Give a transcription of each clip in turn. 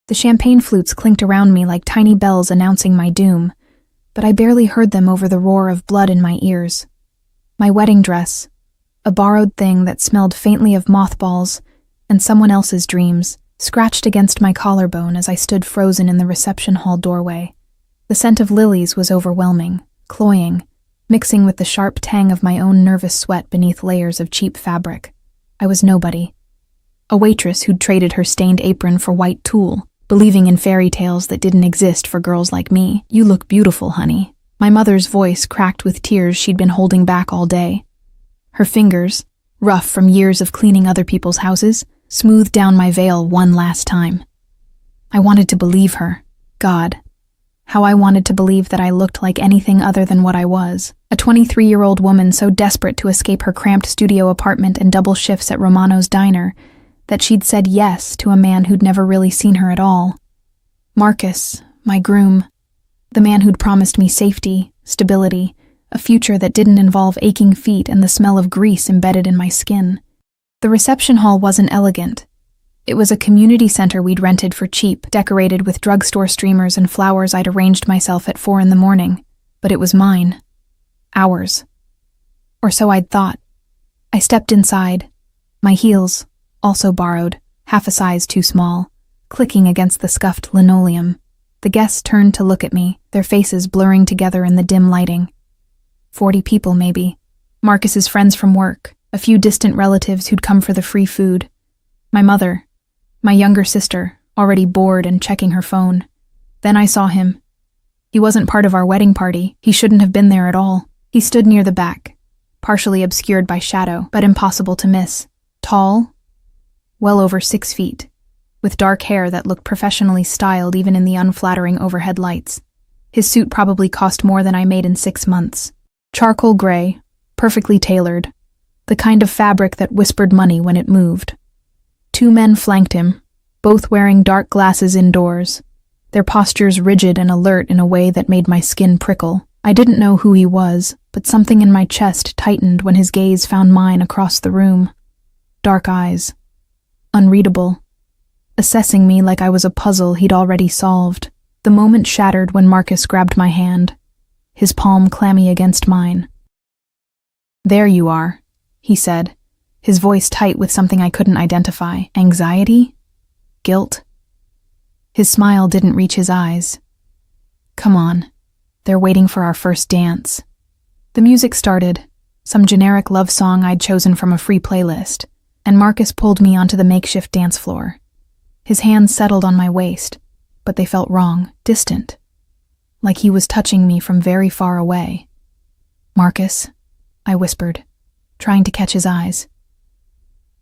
The champagne flutes clinked around me like tiny bells announcing my doom, but I barely heard them over the roar of blood in my ears. My wedding dress, a borrowed thing that smelled faintly of mothballs and someone else's dreams, scratched against my collarbone as I stood frozen in the reception hall doorway. The scent of lilies was overwhelming, cloying, mixing with the sharp tang of my own nervous sweat beneath layers of cheap fabric. I was nobody. A waitress who'd traded her stained apron for white tulle, believing in fairy tales that didn't exist for girls like me. "You look beautiful, honey." My mother's voice cracked with tears she'd been holding back all day. Her fingers, rough from years of cleaning other people's houses, smoothed down my veil one last time. I wanted to believe her. God, how I wanted to believe that I looked like anything other than what I was. A 23-year-old woman so desperate to escape her cramped studio apartment and double shifts at Romano's diner that she'd said yes to a man who'd never really seen her at all. Marcus, my groom, the man who'd promised me safety, stability, a future that didn't involve aching feet and the smell of grease embedded in my skin. The reception hall wasn't elegant. It was a community center we'd rented for cheap, decorated with drugstore streamers and flowers I'd arranged myself at 4 a.m, but it was mine. Ours. Or so I'd thought. I stepped inside, my heels, also borrowed, half a size too small, clicking against the scuffed linoleum. The guests turned to look at me, their faces blurring together in the dim lighting. 40 people, maybe. Marcus's friends from work, a few distant relatives who'd come for the free food. My mother, my younger sister, already bored and checking her phone. Then I saw him. He wasn't part of our wedding party. He shouldn't have been there at all. He stood near the back, partially obscured by shadow, but impossible to miss. Tall, well over 6 feet, with dark hair that looked professionally styled even in the unflattering overhead lights. His suit probably cost more than I made in 6 months. Charcoal gray, perfectly tailored, the kind of fabric that whispered money when it moved. 2 men flanked him, both wearing dark glasses indoors, their postures rigid and alert in a way that made my skin prickle. I didn't know who he was, but something in my chest tightened when his gaze found mine across the room. Dark eyes. Unreadable. Assessing me like I was a puzzle he'd already solved. The moment shattered when Marcus grabbed my hand, his palm clammy against mine. "There you are," he said, his voice tight with something I couldn't identify. Anxiety? Guilt? His smile didn't reach his eyes. "Come on. They're waiting for our first dance." The music started, some generic love song I'd chosen from a free playlist, and Marcus pulled me onto the makeshift dance floor. His hands settled on my waist, but they felt wrong, distant, like he was touching me from very far away. "Marcus," I whispered, trying to catch his eyes.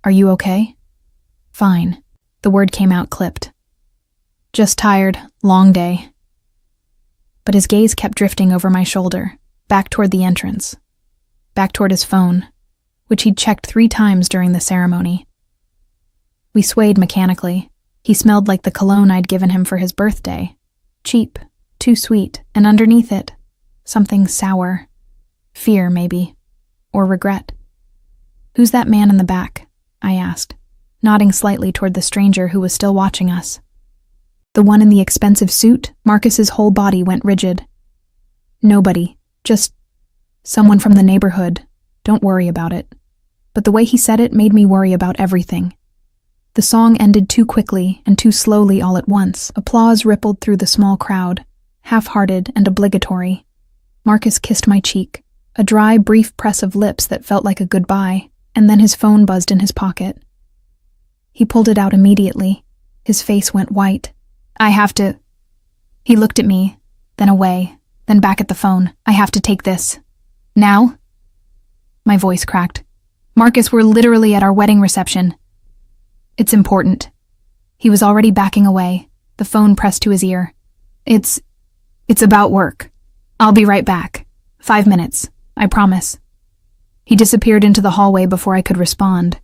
"Are you okay?" "Fine." The word came out clipped. "Just tired, long day." But his gaze kept drifting over my shoulder, back toward the entrance, back toward his phone, which he'd checked 3 times during the ceremony. We swayed mechanically. He smelled like the cologne I'd given him for his birthday. Cheap, too sweet, and underneath it, something sour. Fear, maybe. Or regret. "Who's that man in the back?" I asked, nodding slightly toward the stranger who was still watching us. "The one in the expensive suit?" Marcus's whole body went rigid. "Nobody. Just someone from the neighborhood. Don't worry about it." But the way he said it made me worry about everything. The song ended too quickly and too slowly all at once. Applause rippled through the small crowd, half-hearted and obligatory. Marcus kissed my cheek, a dry, brief press of lips that felt like a goodbye, and then his phone buzzed in his pocket. He pulled it out immediately. His face went white. "I have to..." He looked at me, then away, then back at the phone. "I have to take this. Now?" My voice cracked. "Marcus, we're literally at our wedding reception." "It's important." He was already backing away, the phone pressed to his ear. It's about work. I'll be right back. 5 minutes, I promise." He disappeared into the hallway before I could respond,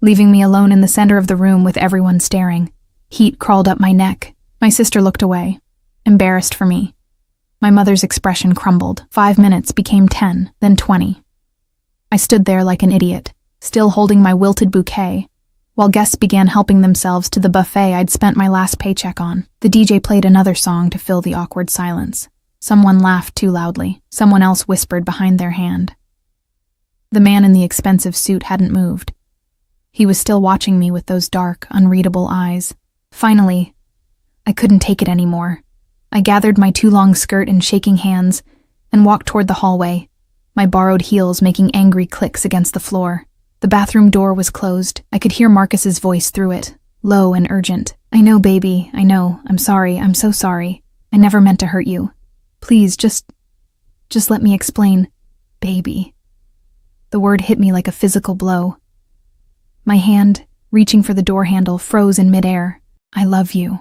leaving me alone in the center of the room with everyone staring. Heat crawled up my neck. My sister looked away, embarrassed for me. My mother's expression crumbled. 5 minutes became 10, then 20. I stood there like an idiot, still holding my wilted bouquet, while guests began helping themselves to the buffet I'd spent my last paycheck on. The DJ played another song to fill the awkward silence. Someone laughed too loudly. Someone else whispered behind their hand. The man in the expensive suit hadn't moved. He was still watching me with those dark, unreadable eyes. Finally, I couldn't take it anymore. I gathered my too long skirt in shaking hands and walked toward the hallway, my borrowed heels making angry clicks against the floor. The bathroom door was closed. I could hear Marcus's voice through it, low and urgent. "I know, baby, I know. I'm sorry. I'm so sorry. I never meant to hurt you. Please, just let me explain. Baby." The word hit me like a physical blow. My hand, reaching for the door handle, froze in midair. "I love you,"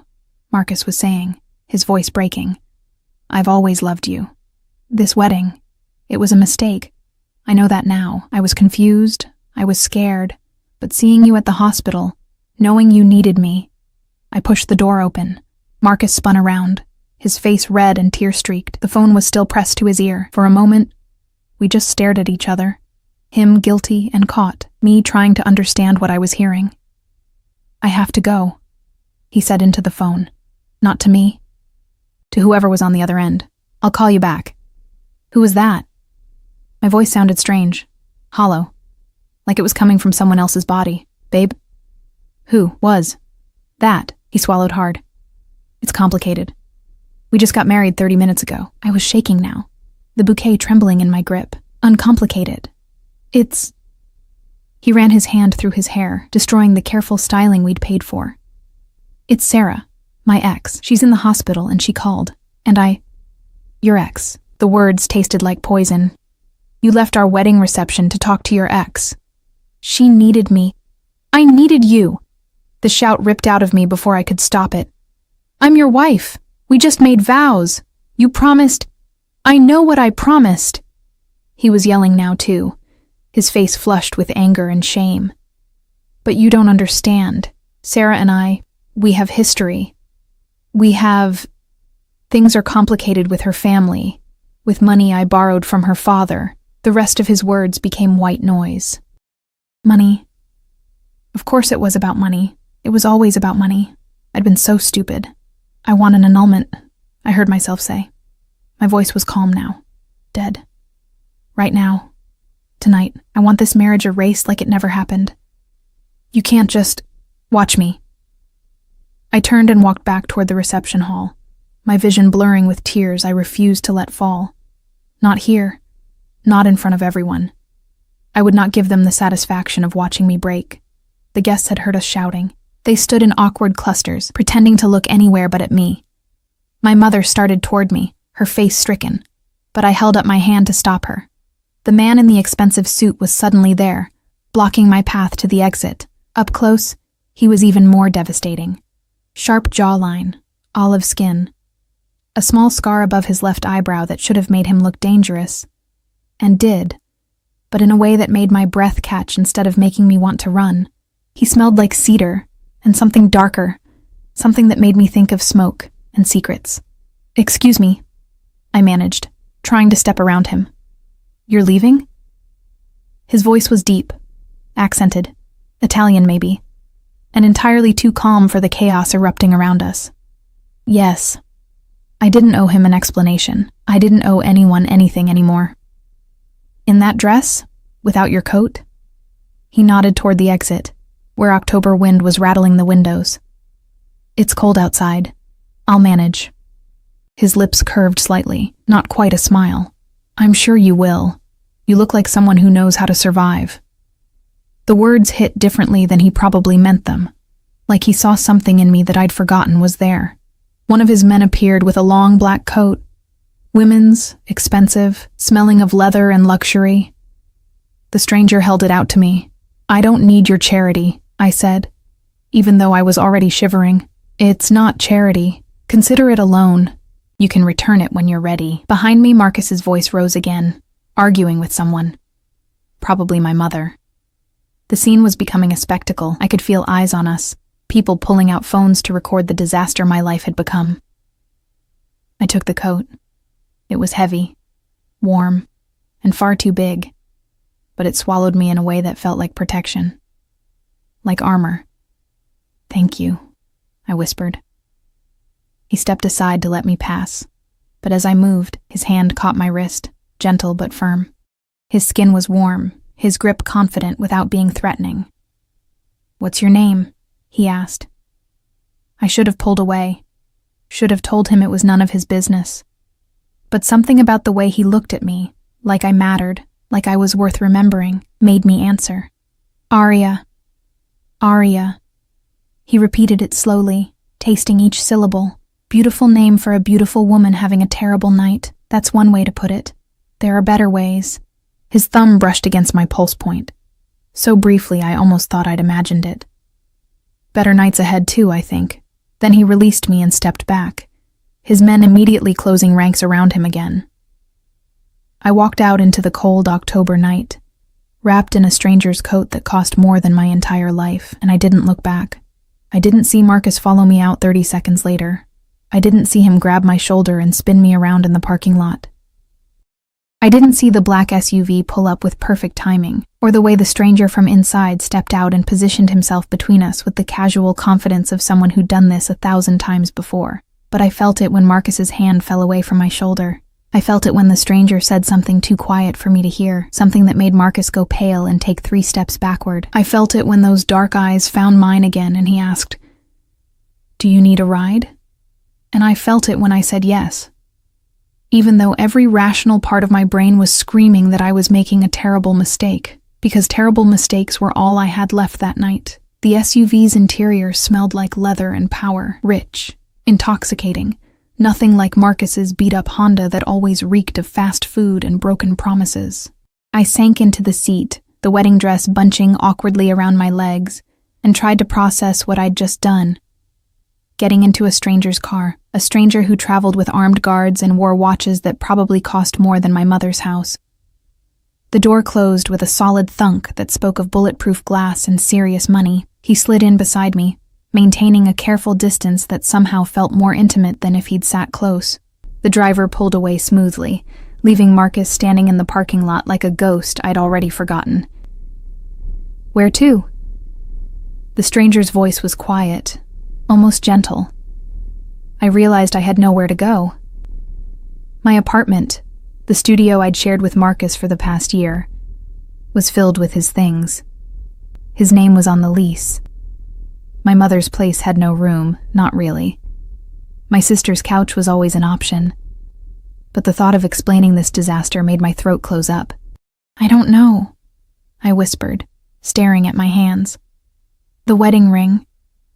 Marcus was saying, his voice breaking. "I've always loved you. This wedding, it was a mistake. I know that now. I was confused. I was scared. But seeing you at the hospital, knowing you needed me." I pushed the door open. Marcus spun around, his face red and tear-streaked. The phone was still pressed to his ear. For a moment, we just stared at each other. Him guilty and caught, me trying to understand what I was hearing. "I have to go," he said into the phone. Not to me. To whoever was on the other end. "I'll call you back." Who was that? My voice sounded strange, hollow, like it was coming from someone else's body. "Babe?" "Who was that?" He swallowed hard. "It's complicated. We just got married 30 minutes ago." I was shaking now, the bouquet trembling in my grip. "Uncomplicated. It's..." He ran his hand through his hair, destroying the careful styling we'd paid for. "It's Sarah, my ex. She's in the hospital and she called. And Your ex." The words tasted like poison. "You left our wedding reception to talk to your ex. She needed me. I needed you." The shout ripped out of me before I could stop it. "I'm your wife. We just made vows. You promised. I know what I promised." He was yelling now too, his face flushed with anger and shame. "But you don't understand. Sarah and I, we have history. Things are complicated with her family, with money I borrowed from her father." The rest of his words became white noise. "Money. Of course it was about money. It was always about money. I'd been so stupid. I want an annulment," I heard myself say. My voice was calm now. "Dead. Right now. Tonight. I want this marriage erased like it never happened. You can't just watch me." I turned and walked back toward the reception hall, my vision blurring with tears I refused to let fall. Not here. Not in front of everyone. I would not give them the satisfaction of watching me break. The guests had heard us shouting. They stood in awkward clusters, pretending to look anywhere but at me. My mother started toward me, her face stricken, but I held up my hand to stop her. The man in the expensive suit was suddenly there, blocking my path to the exit. Up close, he was even more devastating. Sharp jawline, olive skin, a small scar above his left eyebrow that should have made him look dangerous, and did, but in a way that made my breath catch instead of making me want to run. He smelled like cedar, and something darker, something that made me think of smoke and secrets. "Excuse me," I managed, trying to step around him. "You're leaving?" His voice was deep, accented, Italian maybe, and entirely too calm for the chaos erupting around us. "Yes." I didn't owe him an explanation. I didn't owe anyone anything anymore. "In that dress? Without your coat?" He nodded toward the exit, where October wind was rattling the windows. "It's cold outside. I'll manage." His lips curved slightly, not quite a smile. "I'm sure you will. You look like someone who knows how to survive." The words hit differently than he probably meant them, like he saw something in me that I'd forgotten was there. One of his men appeared with a long black coat. Women's, expensive, smelling of leather and luxury. The stranger held it out to me. "I don't need your charity," I said, even though I was already shivering. "It's not charity. Consider it a loan. You can return it when you're ready." Behind me, Marcus's voice rose again, arguing with someone. Probably my mother. The scene was becoming a spectacle. I could feel eyes on us, people pulling out phones to record the disaster my life had become. I took the coat. It was heavy, warm, and far too big, but it swallowed me in a way that felt like protection. Like armor. "Thank you," I whispered. He stepped aside to let me pass, but as I moved, his hand caught my wrist, gentle but firm. His skin was warm, his grip confident without being threatening. "What's your name?" he asked. I should have pulled away, should have told him it was none of his business. But something about the way he looked at me, like I mattered, like I was worth remembering, made me answer. "Aria. Aria." He repeated it slowly, tasting each syllable. Beautiful name for a beautiful woman having a terrible night. That's one way to put it. There are better ways. His thumb brushed against my pulse point. So briefly I almost thought I'd imagined it. Better nights ahead too, I think. Then he released me and stepped back, his men immediately closing ranks around him again. I walked out into the cold October night, wrapped in a stranger's coat that cost more than my entire life, and I didn't look back. I didn't see Marcus follow me out 30 seconds later. I didn't see him grab my shoulder and spin me around in the parking lot. I didn't see the black SUV pull up with perfect timing, or the way the stranger from inside stepped out and positioned himself between us with the casual confidence of someone who'd done this 1,000 times before. But I felt it when Marcus's hand fell away from my shoulder. I felt it when the stranger said something too quiet for me to hear, something that made Marcus go pale and take 3 steps backward. I felt it when those dark eyes found mine again and he asked, "Do you need a ride?" And I felt it when I said yes. Even though every rational part of my brain was screaming that I was making a terrible mistake, because terrible mistakes were all I had left that night. The SUV's interior smelled like leather and power, rich, intoxicating, nothing like Marcus's beat-up Honda that always reeked of fast food and broken promises. I sank into the seat, the wedding dress bunching awkwardly around my legs, and tried to process what I'd just done. Getting into a stranger's car, a stranger who traveled with armed guards and wore watches that probably cost more than my mother's house. The door closed with a solid thunk that spoke of bulletproof glass and serious money. He slid in beside me, maintaining a careful distance that somehow felt more intimate than if he'd sat close. The driver pulled away smoothly, leaving Marcus standing in the parking lot like a ghost I'd already forgotten. "Where to?" The stranger's voice was quiet, almost gentle. I realized I had nowhere to go. My apartment, the studio I'd shared with Marcus for the past year, was filled with his things. His name was on the lease. My mother's place had no room, not really. My sister's couch was always an option. But the thought of explaining this disaster made my throat close up. "I don't know," I whispered, staring at my hands. The wedding ring,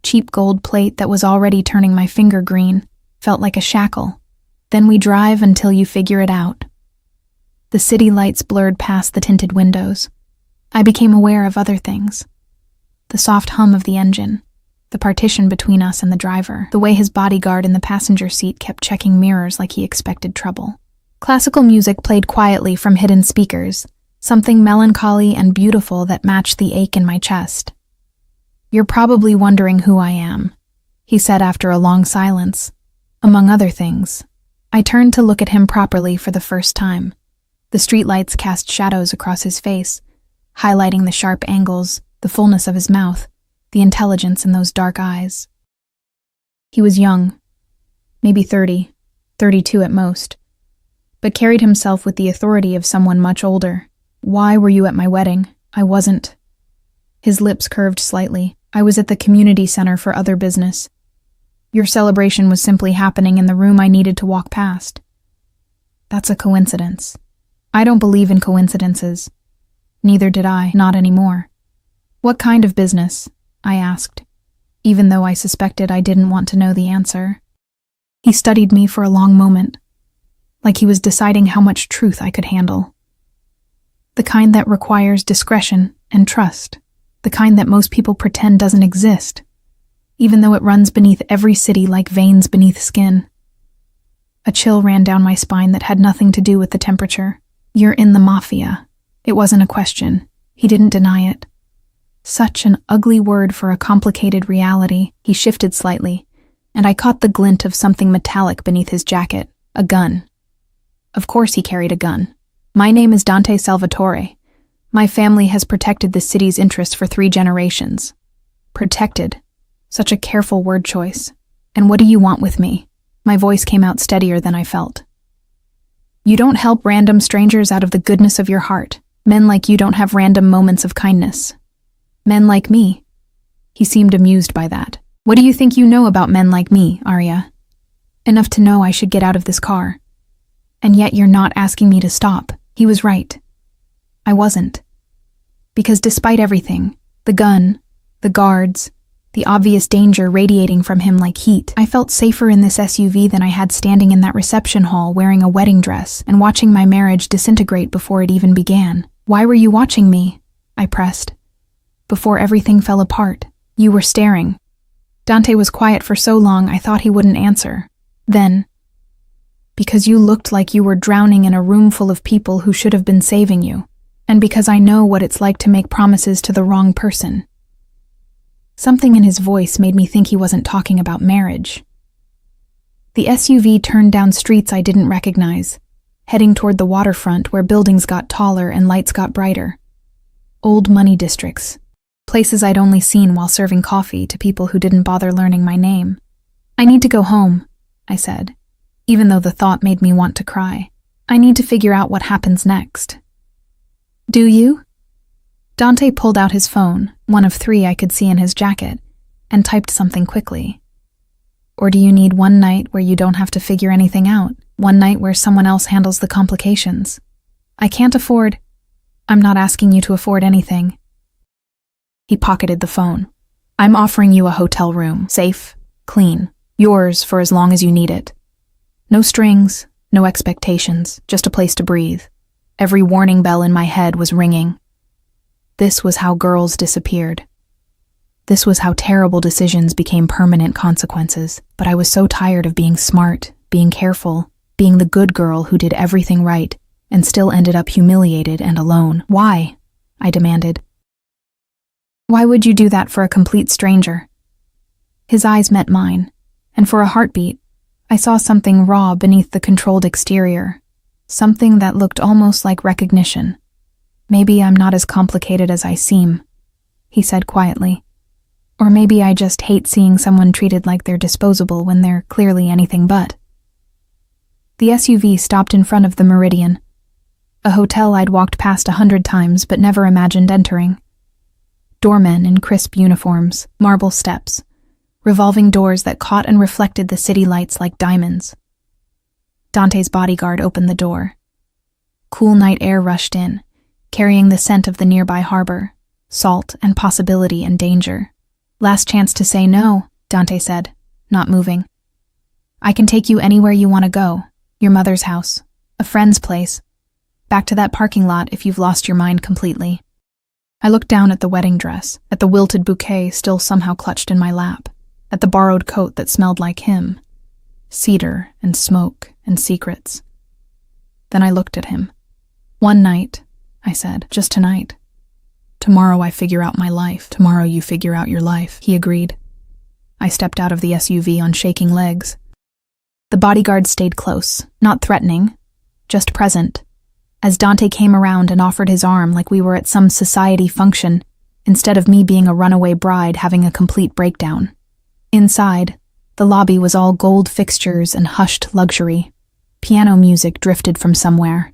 cheap gold plate that was already turning my finger green, felt like a shackle. "Then we drive until you figure it out." The city lights blurred past the tinted windows. I became aware of other things. The soft hum of the engine, the partition between us and the driver, the way his bodyguard in the passenger seat kept checking mirrors like he expected trouble. Classical music played quietly from hidden speakers, something melancholy and beautiful that matched the ache in my chest. "You're probably wondering who I am," he said after a long silence. Among other things, I turned to look at him properly for the first time. The streetlights cast shadows across his face, highlighting the sharp angles, the fullness of his mouth, the intelligence in those dark eyes. He was young, maybe 30, 32 at most, but carried himself with the authority of someone much older. "Why were you at my wedding?" "I wasn't." His lips curved slightly. "I was at the community center for other business. Your celebration was simply happening in the room I needed to walk past." "That's a coincidence." "I don't believe in coincidences." Neither did I, not anymore. "What kind of business?" I asked, even though I suspected I didn't want to know the answer. He studied me for a long moment, like he was deciding how much truth I could handle. "The kind that requires discretion and trust. The kind that most people pretend doesn't exist, even though it runs beneath every city like veins beneath skin." A chill ran down my spine that had nothing to do with the temperature. "You're in the Mafia." It wasn't a question. He didn't deny it. Such an ugly word for a complicated reality. He shifted slightly, and I caught the glint of something metallic beneath his jacket. A gun. Of course he carried a gun. "My name is Dante Salvatore. My family has protected the city's interests for 3 generations. Protected. Such a careful word choice. And what do you want with me? My voice came out steadier than I felt. You don't help random strangers out of the goodness of your heart. Men like you don't have random moments of kindness. Men like me. He seemed amused by that. What do you think you know about men like me, Arya? Enough to know I should get out of this car. And yet you're not asking me to stop. He was right. I wasn't. Because despite everything, the gun, the guards, the obvious danger radiating from him like heat, I felt safer in this SUV than I had standing in that reception hall wearing a wedding dress and watching my marriage disintegrate before it even began. Why were you watching me? I pressed. Before everything fell apart, you were staring. Dante was quiet for so long I thought he wouldn't answer. Then, because you looked like you were drowning in a room full of people who should have been saving you, and because I know what it's like to make promises to the wrong person. Something in his voice made me think he wasn't talking about marriage. The SUV turned down streets I didn't recognize, heading toward the waterfront where buildings got taller and lights got brighter. Old money districts, places I'd only seen while serving coffee to people who didn't bother learning my name. I need to go home, I said, even though the thought made me want to cry. I need to figure out what happens next. Do you? Dante pulled out his phone, one of 3 I could see in his jacket, and typed something quickly. Or do you need one night where you don't have to figure anything out? One night where someone else handles the complications? I can't afford. I'm not asking you to afford anything. He pocketed the phone. I'm offering you a hotel room, safe, clean, yours for as long as you need it. No strings, no expectations, just a place to breathe. Every warning bell in my head was ringing. This was how girls disappeared. This was how terrible decisions became permanent consequences, but I was so tired of being smart, being careful, being the good girl who did everything right, and still ended up humiliated and alone. Why? I demanded. Why would you do that for a complete stranger? His eyes met mine, and for a heartbeat, I saw something raw beneath the controlled exterior, something that looked almost like recognition. Maybe I'm not as complicated as I seem, he said quietly. Or maybe I just hate seeing someone treated like they're disposable when they're clearly anything but. The SUV stopped in front of the Meridian, a hotel I'd walked past 100 times but never imagined entering. Doormen in crisp uniforms, marble steps, revolving doors that caught and reflected the city lights like diamonds. Dante's bodyguard opened the door. Cool night air rushed in, carrying the scent of the nearby harbor, salt and possibility and danger. Last chance to say no, Dante said, not moving. I can take you anywhere you want to go. Your mother's house, a friend's place, back to that parking lot if you've lost your mind completely. I looked down at the wedding dress, at the wilted bouquet still somehow clutched in my lap, at the borrowed coat that smelled like him, cedar and smoke and secrets. Then I looked at him. One night, I said, just tonight. Tomorrow I figure out my life. Tomorrow you figure out your life, he agreed. I stepped out of the SUV on shaking legs. The bodyguard stayed close, not threatening, just present, as Dante came around and offered his arm like we were at some society function, instead of me being a runaway bride having a complete breakdown. Inside, the lobby was all gold fixtures and hushed luxury. Piano music drifted from somewhere.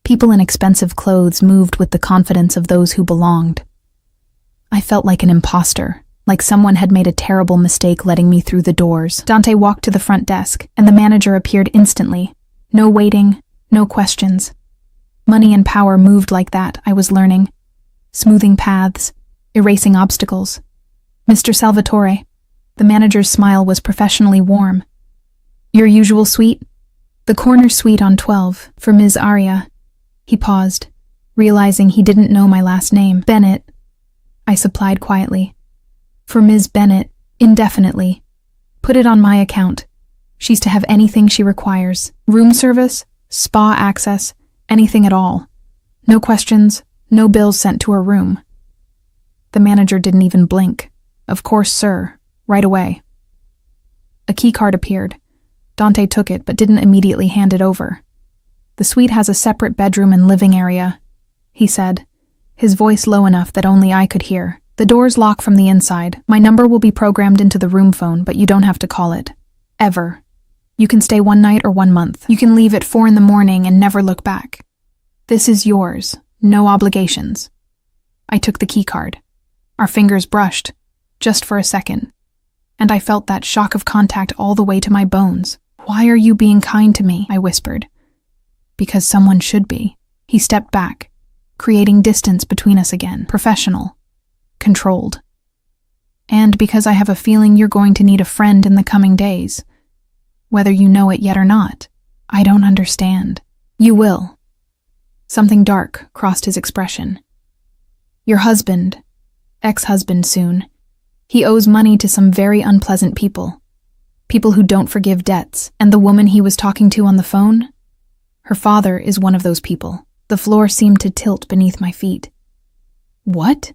People in expensive clothes moved with the confidence of those who belonged. I felt like an imposter, like someone had made a terrible mistake letting me through the doors. Dante walked to the front desk, and the manager appeared instantly. No waiting, no questions. Money and power moved like that, I was learning. Smoothing paths, erasing obstacles. Mr. Salvatore. The manager's smile was professionally warm. Your usual suite? The corner suite on 12, for Ms. Arya. He paused, realizing he didn't know my last name. Bennett, I supplied quietly. For Ms. Bennett, indefinitely. Put it on my account. She's to have anything she requires. Room service, spa access, anything at all. No questions, no bills sent to her room. The manager didn't even blink. Of course, sir. Right away. A key card appeared. Dante took it but didn't immediately hand it over. The suite has a separate bedroom and living area, he said, his voice low enough that only I could hear. The doors lock from the inside. My number will be programmed into the room phone, but you don't have to call it. Ever. You can stay 1 night or 1 month. You can leave at 4 in the morning and never look back. This is yours. No obligations. I took the key card. Our fingers brushed, just for a second, and I felt that shock of contact all the way to my bones. Why are you being kind to me? I whispered. Because someone should be. He stepped back, creating distance between us again. Professional. Controlled. And because I have a feeling you're going to need a friend in the coming days. Whether you know it yet or not. I don't understand. You will. Something dark crossed his expression. Your husband, ex-husband soon, he owes money to some very unpleasant people. People who don't forgive debts. And the woman he was talking to on the phone? Her father is one of those people. The floor seemed to tilt beneath my feet. What?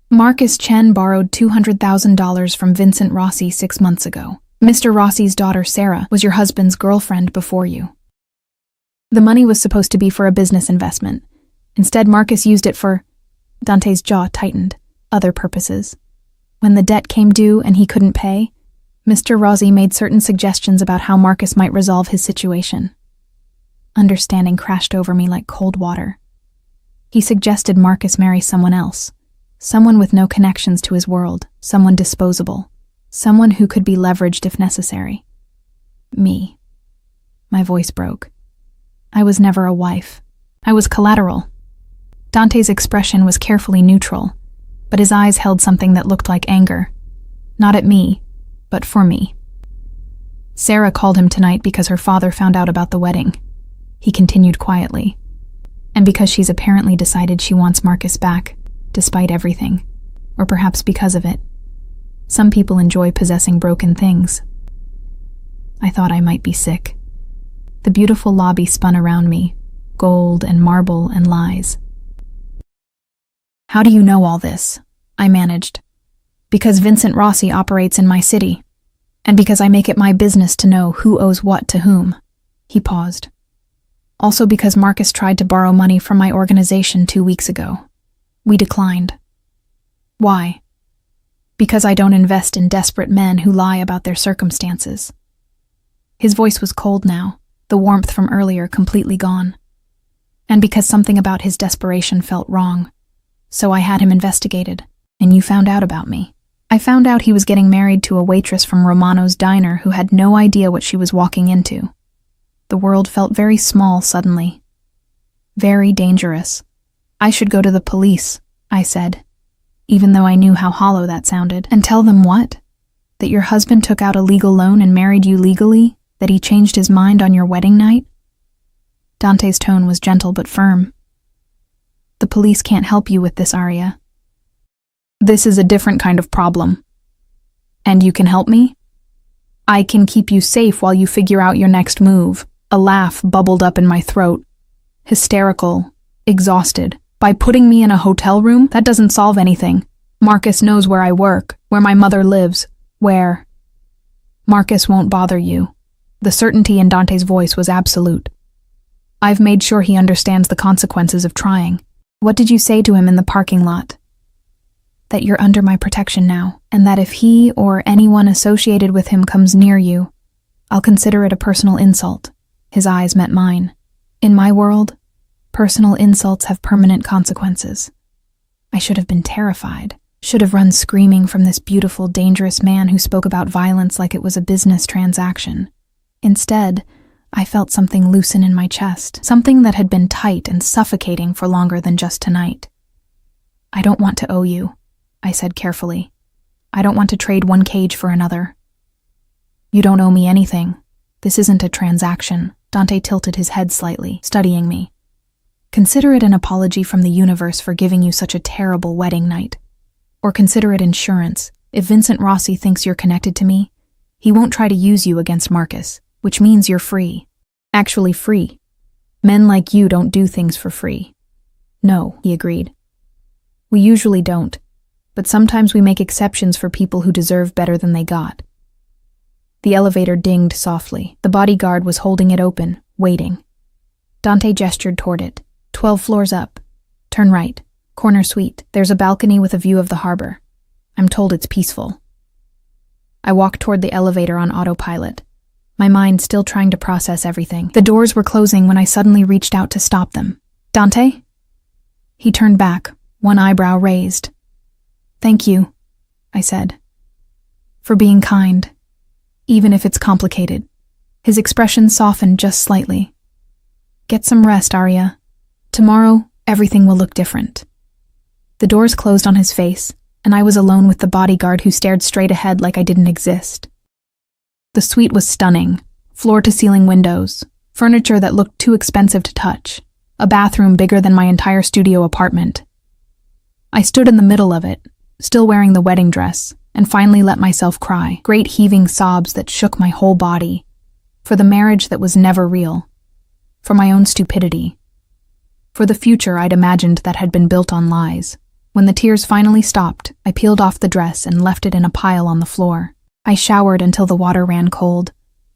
Marcus Chen borrowed $200,000 from Vincent Rossi 6 months ago. Mr. Rossi's daughter, Sarah, was your husband's girlfriend before you. The money was supposed to be for a business investment. Instead, Marcus used it for... Dante's jaw tightened. Other purposes. When the debt came due and he couldn't pay, Mr. Rossi made certain suggestions about how Marcus might resolve his situation. Understanding crashed over me like cold water. He suggested Marcus marry someone else. Someone with no connections to his world. Someone disposable. Someone who could be leveraged if necessary. Me. My voice broke. I was never a wife. I was collateral. Dante's expression was carefully neutral, but his eyes held something that looked like anger. Not at me, but for me. Sarah called him tonight because her father found out about the wedding. He continued quietly. And because she's apparently decided she wants Marcus back, despite everything. Or perhaps because of it. Some people enjoy possessing broken things. I thought I might be sick. The beautiful lobby spun around me, gold and marble and lies. How do you know all this? I managed. Because Vincent Rossi operates in my city, and because I make it my business to know who owes what to whom. He paused. Also because Marcus tried to borrow money from my organization 2 weeks ago. We declined. Why? Because I don't invest in desperate men who lie about their circumstances. His voice was cold now, the warmth from earlier completely gone. And because something about his desperation felt wrong. So I had him investigated, and you found out about me. I found out he was getting married to a waitress from Romano's diner who had no idea what she was walking into. The world felt very small suddenly. Very dangerous. I should go to the police, I said, even though I knew how hollow that sounded. And tell them what? That your husband took out a legal loan and married you legally? That he changed his mind on your wedding night? Dante's tone was gentle but firm. The police can't help you with this, Arya. This is a different kind of problem. And you can help me? I can keep you safe while you figure out your next move. A laugh bubbled up in my throat. Hysterical, exhausted. By putting me in a hotel room, that doesn't solve anything. Marcus knows where I work, where my mother lives, where... Marcus won't bother you. The certainty in Dante's voice was absolute. I've made sure he understands the consequences of trying. What did you say to him in the parking lot? That you're under my protection now, and that if he or anyone associated with him comes near you, I'll consider it a personal insult. His eyes met mine. In my world, personal insults have permanent consequences. I should have been terrified, should have run screaming from this beautiful, dangerous man who spoke about violence like it was a business transaction. Instead, I felt something loosen in my chest, something that had been tight and suffocating for longer than just tonight. I don't want to owe you, I said carefully. I don't want to trade one cage for another. You don't owe me anything. This isn't a transaction. Dante tilted his head slightly, studying me. Consider it an apology from the universe for giving you such a terrible wedding night. Or consider it insurance. If Vincent Rossi thinks you're connected to me, he won't try to use you against Marcus, which means you're free. Actually free. Men like you don't do things for free. No, he agreed. We usually don't, but sometimes we make exceptions for people who deserve better than they got. The elevator dinged softly. The bodyguard was holding it open, waiting. Dante gestured toward it. 12 floors up. Turn right. Corner suite. There's a balcony with a view of the harbor. I'm told it's peaceful. I walked toward the elevator on autopilot, my mind still trying to process everything. The doors were closing when I suddenly reached out to stop them. Dante? He turned back, one eyebrow raised. Thank you, I said, for being kind, even if it's complicated. His expression softened just slightly. Get some rest, Arya. Tomorrow, everything will look different. The doors closed on his face, and I was alone with the bodyguard who stared straight ahead like I didn't exist. The suite was stunning, floor-to-ceiling windows, furniture that looked too expensive to touch, a bathroom bigger than my entire studio apartment. I stood in the middle of it, still wearing the wedding dress, and finally let myself cry, great heaving sobs that shook my whole body, for the marriage that was never real, for my own stupidity, for the future I'd imagined that had been built on lies. When the tears finally stopped, I peeled off the dress and left it in a pile on the floor. I showered until the water ran cold,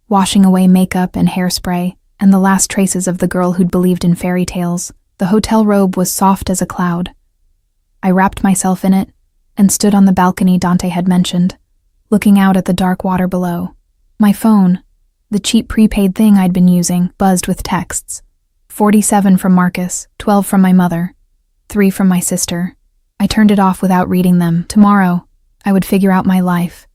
washing away makeup and hairspray and the last traces of the girl who'd believed in fairy tales. The hotel robe was soft as a cloud. I wrapped myself in it and stood on the balcony Dante had mentioned, looking out at the dark water below. My phone, the cheap prepaid thing I'd been using, buzzed with texts. 47 from Marcus, 12 from my mother, 3 from my sister. I turned it off without reading them. Tomorrow, I would figure out my life.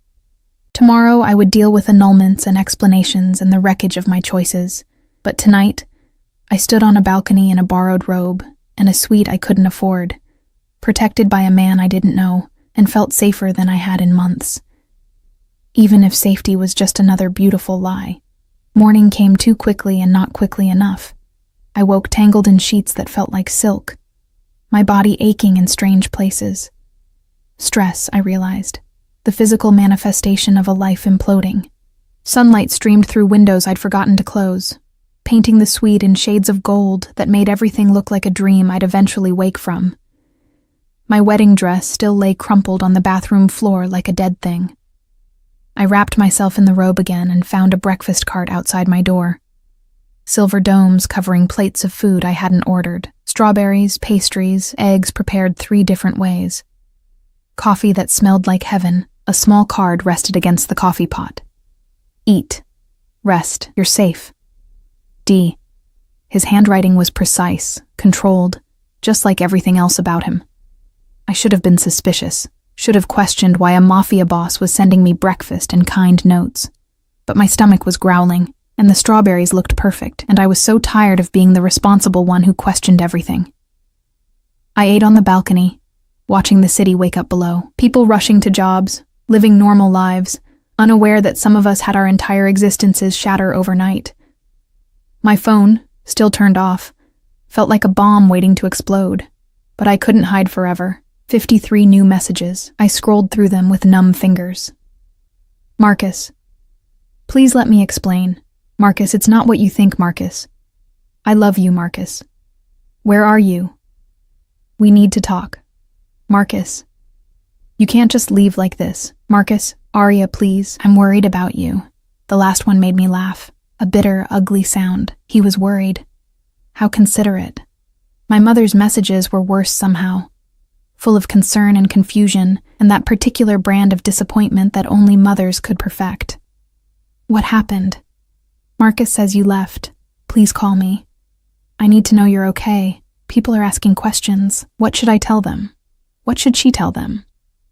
Tomorrow, I would deal with annulments and explanations and the wreckage of my choices. But tonight, I stood on a balcony in a borrowed robe and a suite I couldn't afford, protected by a man I didn't know, and felt safer than I had in months. Even if safety was just another beautiful lie. Morning came too quickly and not quickly enough. I woke tangled in sheets that felt like silk, my body aching in strange places. Stress, I realized. The physical manifestation of a life imploding. Sunlight streamed through windows I'd forgotten to close, painting the suite in shades of gold that made everything look like a dream I'd eventually wake from. My wedding dress still lay crumpled on the bathroom floor like a dead thing. I wrapped myself in the robe again and found a breakfast cart outside my door. Silver domes covering plates of food I hadn't ordered. Strawberries, pastries, eggs prepared 3 different ways. Coffee that smelled like heaven. A small card rested against the coffee pot. Eat. Rest. You're safe. D. His handwriting was precise, controlled, just like everything else about him. I should have been suspicious, should have questioned why a Mafia boss was sending me breakfast and kind notes. But my stomach was growling, and the strawberries looked perfect, and I was so tired of being the responsible one who questioned everything. I ate on the balcony, watching the city wake up below. People rushing to jobs, living normal lives, unaware that some of us had our entire existences shatter overnight. My phone, still turned off, felt like a bomb waiting to explode, but I couldn't hide forever. 53 new messages. I scrolled through them with numb fingers. Marcus. Please let me explain. Marcus, it's not what you think, Marcus. I love you, Marcus. Where are you? We need to talk. Marcus. You can't just leave like this. Marcus, Arya, please. I'm worried about you. The last one made me laugh. A bitter, ugly sound. He was worried. How considerate. My mother's messages were worse somehow, full of concern and confusion, and that particular brand of disappointment that only mothers could perfect. What happened? Marcus says you left. Please call me. I need to know you're okay. People are asking questions. What should I tell them? What should she tell them?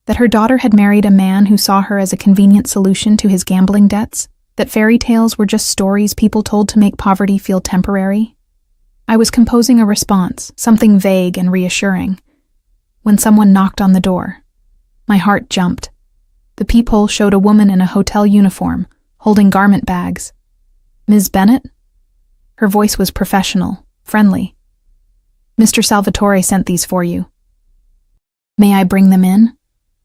That her daughter had married a man who saw her as a convenient solution to his gambling debts? That fairy tales were just stories people told to make poverty feel temporary? I was composing a response, something vague and reassuring, when someone knocked on the door. My heart jumped. The peephole showed a woman in a hotel uniform, holding garment bags. Ms. Bennett? Her voice was professional, friendly. Mr. Salvatore sent these for you. May I bring them in?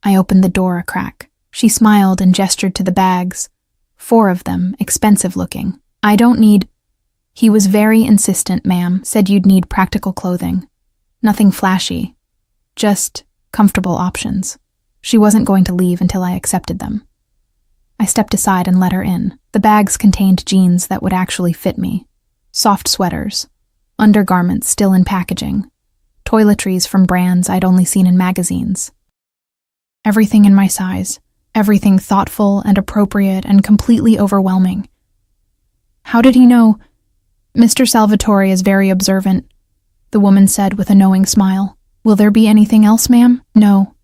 I opened the door a crack. She smiled and gestured to the bags. 4 of them, expensive looking. I don't need... He was very insistent, ma'am, said you'd need practical clothing. Nothing flashy. Just comfortable options. She wasn't going to leave until I accepted them. I stepped aside and let her in. The bags contained jeans that would actually fit me. Soft sweaters. Undergarments still in packaging. toiletries from brands I'd only seen in magazines. Everything in my size, everything thoughtful and appropriate and completely overwhelming. How did he know? Mr. Salvatore is very observant, the woman said with a knowing smile. Will there be anything else, ma'am? No.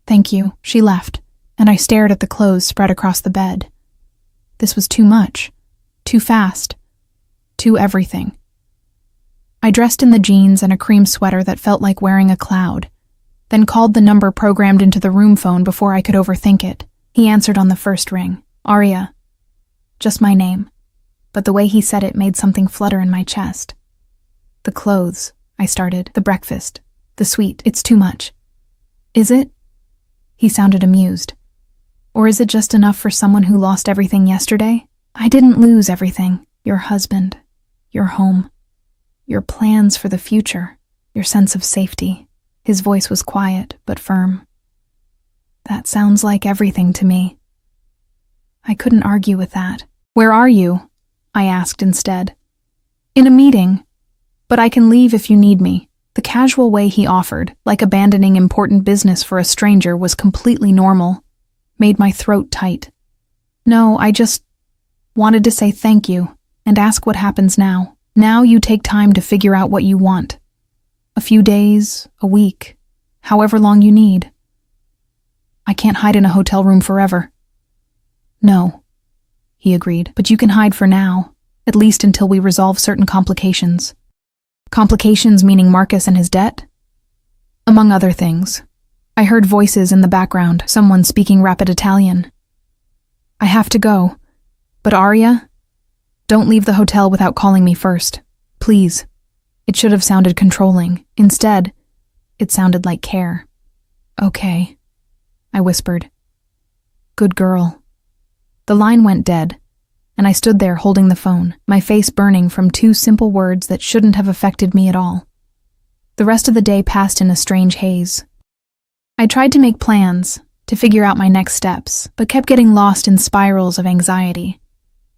Thank you. She left, and I stared at the clothes spread across the bed. This was too much, too fast, too everything. I dressed in the jeans and a cream sweater that felt like wearing a cloud, then called the number programmed into the room phone before I could overthink it. He answered on the first ring. Aria. Just my name. But the way he said it made something flutter in my chest. The clothes, I started. The breakfast. The suite. It's too much. Is it? He sounded amused. Or is it just enough for someone who lost everything yesterday? I didn't lose everything. Your husband. Your home. Your plans for the future. Your sense of safety. His voice was quiet, but firm. That sounds like everything to me. I couldn't argue with that. Where are you? I asked instead. In a meeting. But I can leave if you need me. The casual way he offered, like abandoning important business for a stranger, was completely normal. Made my throat tight. No, I just wanted to say thank you and ask what happens now. Now you take time to figure out what you want. A few days, a week, however long you need. I can't hide in a hotel room forever. No, he agreed, but you can hide for now, at least until we resolve certain complications. Complications meaning Marcus and his debt? Among other things. I heard voices in the background, someone speaking rapid Italian. I have to go. But Aria? Don't leave the hotel without calling me first. Please. It should have sounded controlling. Instead, it sounded like care. Okay, I whispered. Good girl. The line went dead, and I stood there holding the phone, my face burning from two simple words that shouldn't have affected me at all. The rest of the day passed in a strange haze. I tried to make plans, to figure out my next steps, but kept getting lost in spirals of anxiety.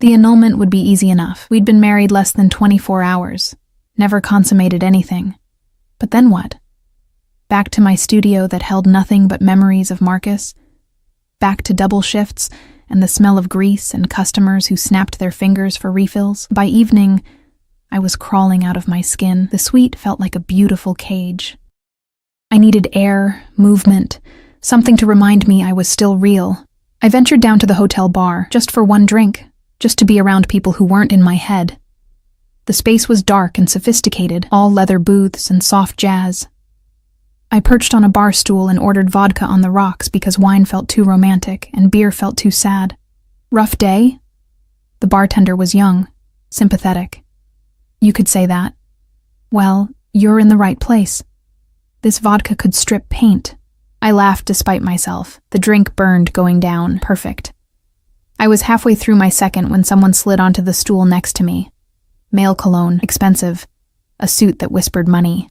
The annulment would be easy enough. We'd been married less than 24 hours, never consummated anything. But then what? Back to my studio that held nothing but memories of Marcus? Back to double shifts and the smell of grease and customers who snapped their fingers for refills? By evening, I was crawling out of my skin. The suite felt like a beautiful cage. I needed air, movement, something to remind me I was still real. I ventured down to the hotel bar, just for one drink, just to be around people who weren't in my head. The space was dark and sophisticated, all leather booths and soft jazz. I perched on a bar stool and ordered vodka on the rocks because wine felt too romantic and beer felt too sad. Rough day? The bartender was young, sympathetic. You could say that. Well, you're in the right place. This vodka could strip paint. I laughed despite myself. The drink burned going down. Perfect. I was halfway through my second when someone slid onto the stool next to me. Male cologne, expensive. A suit that whispered money.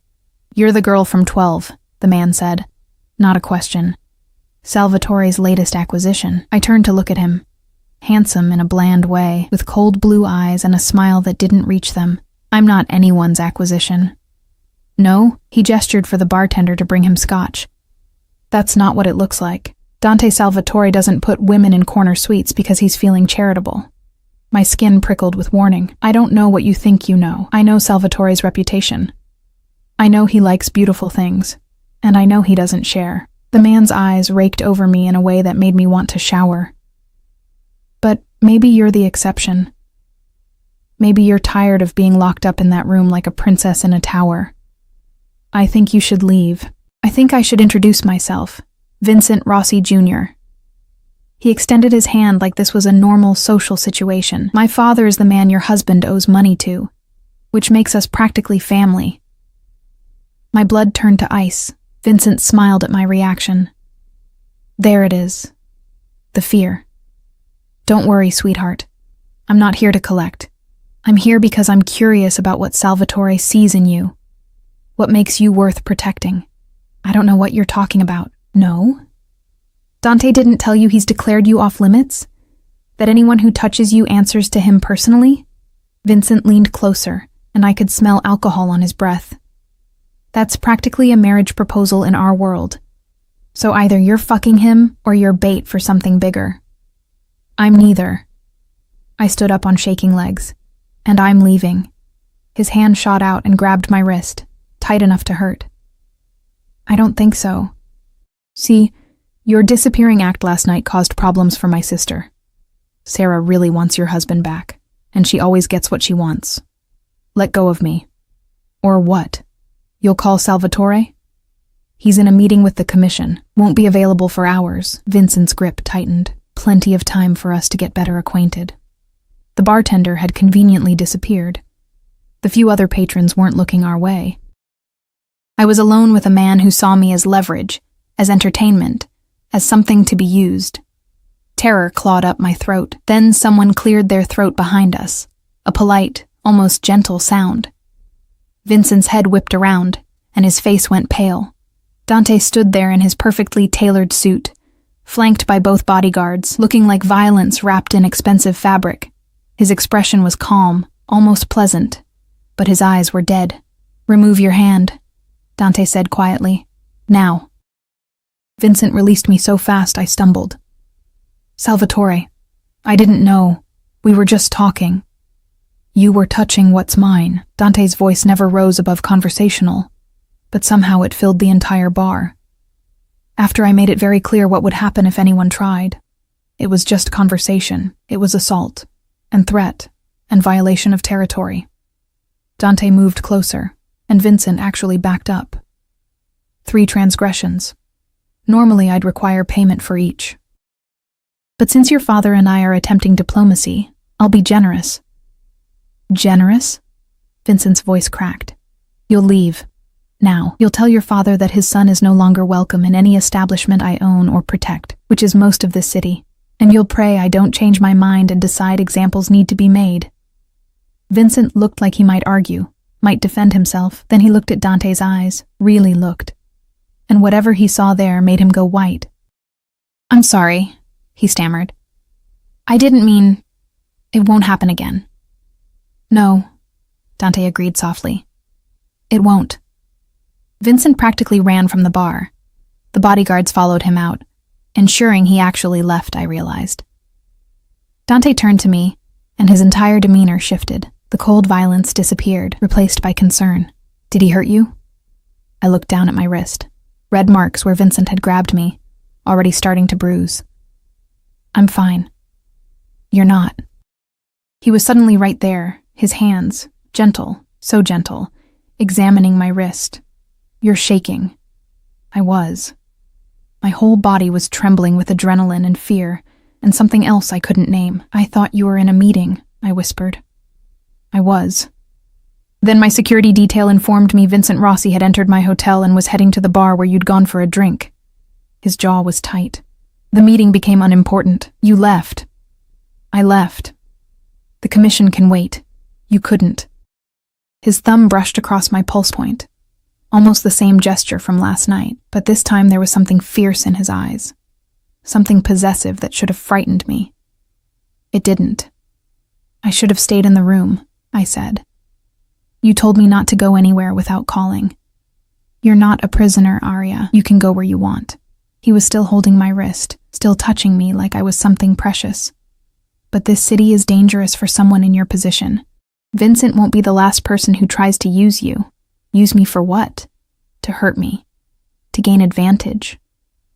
You're the girl from 12, the man said. Not a question. Salvatore's latest acquisition. I turned to look at him. Handsome in a bland way, with cold blue eyes and a smile that didn't reach them. I'm not anyone's acquisition. No, he gestured for the bartender to bring him scotch. That's not what it looks like. Dante Salvatore doesn't put women in corner suites because he's feeling charitable. My skin prickled with warning. I don't know what you think you know. I know Salvatore's reputation. I know he likes beautiful things. And I know he doesn't share. The man's eyes raked over me in a way that made me want to shower. But maybe you're the exception. Maybe you're tired of being locked up in that room like a princess in a tower. I think you should leave. I think I should introduce myself. Vincent Rossi Jr. He extended his hand like this was a normal social situation. My father is the man your husband owes money to, which makes us practically family. My blood turned to ice. Vincent smiled at my reaction. There it is. The fear. Don't worry, sweetheart. I'm not here to collect. I'm here because I'm curious about what Salvatore sees in you. What makes you worth protecting? I don't know what you're talking about. No? Dante didn't tell you he's declared you off limits? That anyone who touches you answers to him personally? Vincent leaned closer, and I could smell alcohol on his breath. That's practically a marriage proposal in our world. So either you're fucking him or you're bait for something bigger. I'm neither. I stood up on shaking legs. And I'm leaving. His hand shot out and grabbed my wrist, tight enough to hurt. I don't think so. See, your disappearing act last night caused problems for my sister. Sarah really wants your husband back, and she always gets what she wants. Let go of me. Or what? You'll call Salvatore? He's in a meeting with the commission, won't be available for hours. Vincent's grip tightened. Plenty of time for us to get better acquainted. The bartender had conveniently disappeared. The few other patrons weren't looking our way. I was alone with a man who saw me as leverage, as entertainment, as something to be used. Terror clawed up my throat. Then someone cleared their throat behind us, a polite, almost gentle sound. Vincent's head whipped around, and his face went pale. Dante stood there in his perfectly tailored suit, flanked by both bodyguards, looking like violence wrapped in expensive fabric. His expression was calm, almost pleasant, but his eyes were dead. "Remove your hand," Dante said quietly. "Now." Vincent released me so fast I stumbled. "Salvatore, I didn't know. We were just talking." "You were touching what's mine." Dante's voice never rose above conversational, but somehow it filled the entire bar. After I made it very clear what would happen if anyone tried. It was just conversation. It was assault, and threat, and violation of territory. Dante moved closer, and Vincent actually backed up. 3 transgressions. Normally I'd require payment for each. But since your father and I are attempting diplomacy, I'll be generous. Generous? Vincent's voice cracked. You'll leave. Now, you'll tell your father that his son is no longer welcome in any establishment I own or protect, which is most of this city, and you'll pray I don't change my mind and decide examples need to be made. Vincent looked like he might argue, might defend himself, then he looked at Dante's eyes, really looked. And whatever he saw there made him go white. "I'm sorry," he stammered. "I didn't mean... It won't happen again." "No," Dante agreed softly. "It won't." Vincent practically ran from the bar. The bodyguards followed him out, ensuring he actually left, I realized. Dante turned to me, and his entire demeanor shifted. The cold violence disappeared, replaced by concern. "Did he hurt you?" I looked down at my wrist. Red marks where Vincent had grabbed me, already starting to bruise. "I'm fine." "You're not." He was suddenly right there, his hands, gentle, so gentle, examining my wrist. "You're shaking." I was. My whole body was trembling with adrenaline and fear, and something else I couldn't name. "I thought you were in a meeting," I whispered. I was. Then my security detail informed me Vincent Rossi had entered my hotel and was heading to the bar where you'd gone for a drink. His jaw was tight. "The meeting became unimportant. You left." "I left. The commission can wait. You couldn't." His thumb brushed across my pulse point. Almost the same gesture from last night, but this time there was something fierce in his eyes. Something possessive that should have frightened me. It didn't. "I should have stayed in the room," I said. "You told me not to go anywhere without calling. You're not a prisoner, Arya. You can go where you want." He was still holding my wrist, still touching me like I was something precious. "But this city is dangerous for someone in your position. Vincent won't be the last person who tries to use you. Use me for what? To hurt me. To gain advantage.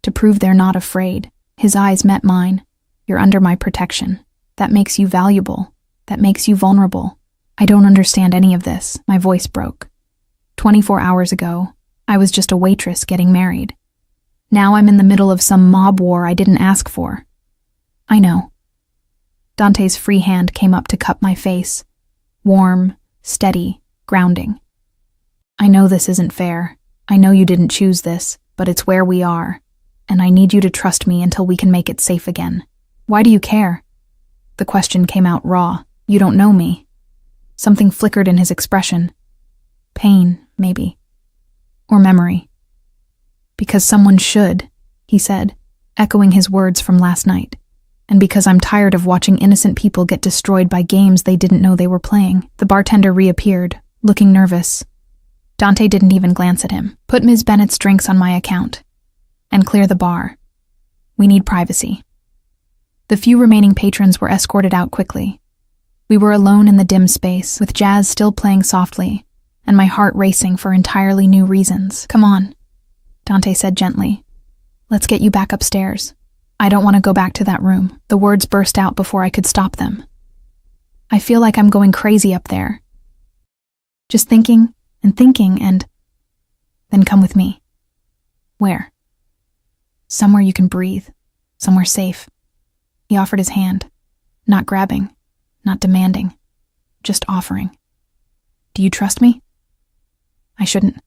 To prove they're not afraid." His eyes met mine. "You're under my protection. That makes you valuable. That makes you vulnerable." "I don't understand any of this." My voice broke. 24 hours ago, I was just a waitress getting married. Now I'm in the middle of some mob war I didn't ask for. "I know." Dante's free hand came up to cup my face. Warm, steady, grounding. "I know this isn't fair. I know you didn't choose this, but it's where we are. And I need you to trust me until we can make it safe again." "Why do you care?" The question came out raw. "You don't know me." Something flickered in his expression. Pain, maybe. Or memory. "Because someone should," he said, echoing his words from last night. "And because I'm tired of watching innocent people get destroyed by games they didn't know they were playing." The bartender reappeared, looking nervous. Dante didn't even glance at him. Put Ms. Bennett's drinks on my account. And clear the bar. We need privacy. The few remaining patrons were escorted out quickly. We were alone in the dim space, with jazz still playing softly, and my heart racing for entirely new reasons. Come on, Dante said gently. Let's get you back upstairs. I don't want to go back to that room. The words burst out before I could stop them. I feel like I'm going crazy up there. Just thinking, and then come with me. Where? Somewhere you can breathe, somewhere safe. He offered his hand, not grabbing, not demanding, just offering. Do you trust me? I shouldn't.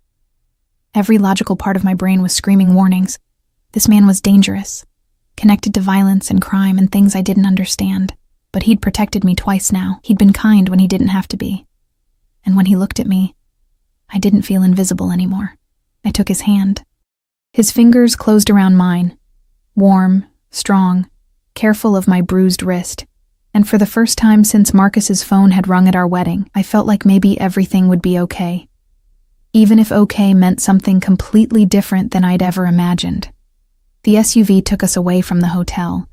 Every logical part of my brain was screaming warnings. This man was dangerous, connected to violence and crime and things I didn't understand. But he'd protected me twice now. He'd been kind when he didn't have to be. And when he looked at me, I didn't feel invisible anymore. I took his hand. His fingers closed around mine, warm, strong, careful of my bruised wrist. And for the first time since Marcus's phone had rung at our wedding, I felt like maybe everything would be okay. Even if okay meant something completely different than I'd ever imagined. The SUV took us away from the hotel,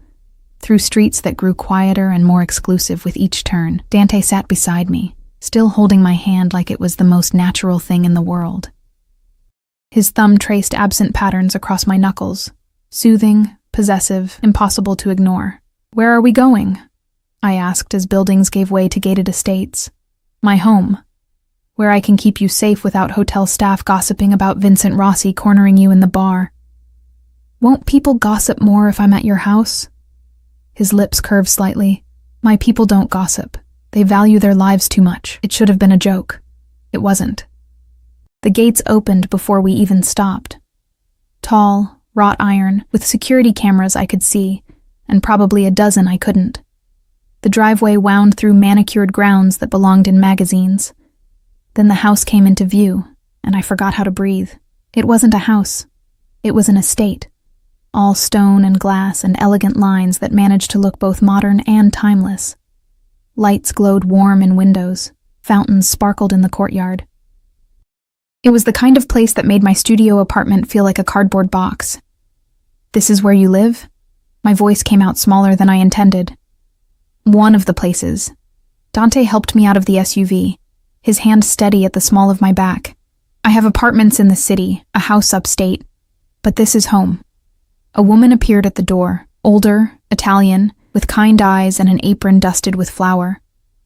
through streets that grew quieter and more exclusive with each turn. Dante sat beside me, still holding my hand like it was the most natural thing in the world. His thumb traced absent patterns across my knuckles, soothing, possessive, impossible to ignore. Where are we going? I asked as buildings gave way to gated estates. My home, where I can keep you safe without hotel staff gossiping about Vincent Rossi cornering you in the bar. Won't people gossip more if I'm at your house? His lips curved slightly. My people don't gossip. They value their lives too much. It should have been a joke. It wasn't. The gates opened before we even stopped. Tall, wrought iron, with security cameras I could see, and probably a dozen I couldn't. The driveway wound through manicured grounds that belonged in magazines. Then the house came into view, and I forgot how to breathe. It wasn't a house. It was an estate. All stone and glass and elegant lines that managed to look both modern and timeless. Lights glowed warm in windows. Fountains sparkled in the courtyard. It was the kind of place that made my studio apartment feel like a cardboard box. This is where you live? My voice came out smaller than I intended. One of the places. Dante helped me out of the SUV, his hand steady at the small of my back. I have apartments in the city, a house upstate, but this is home. A woman appeared at the door, older, Italian, with kind eyes and an apron dusted with flour.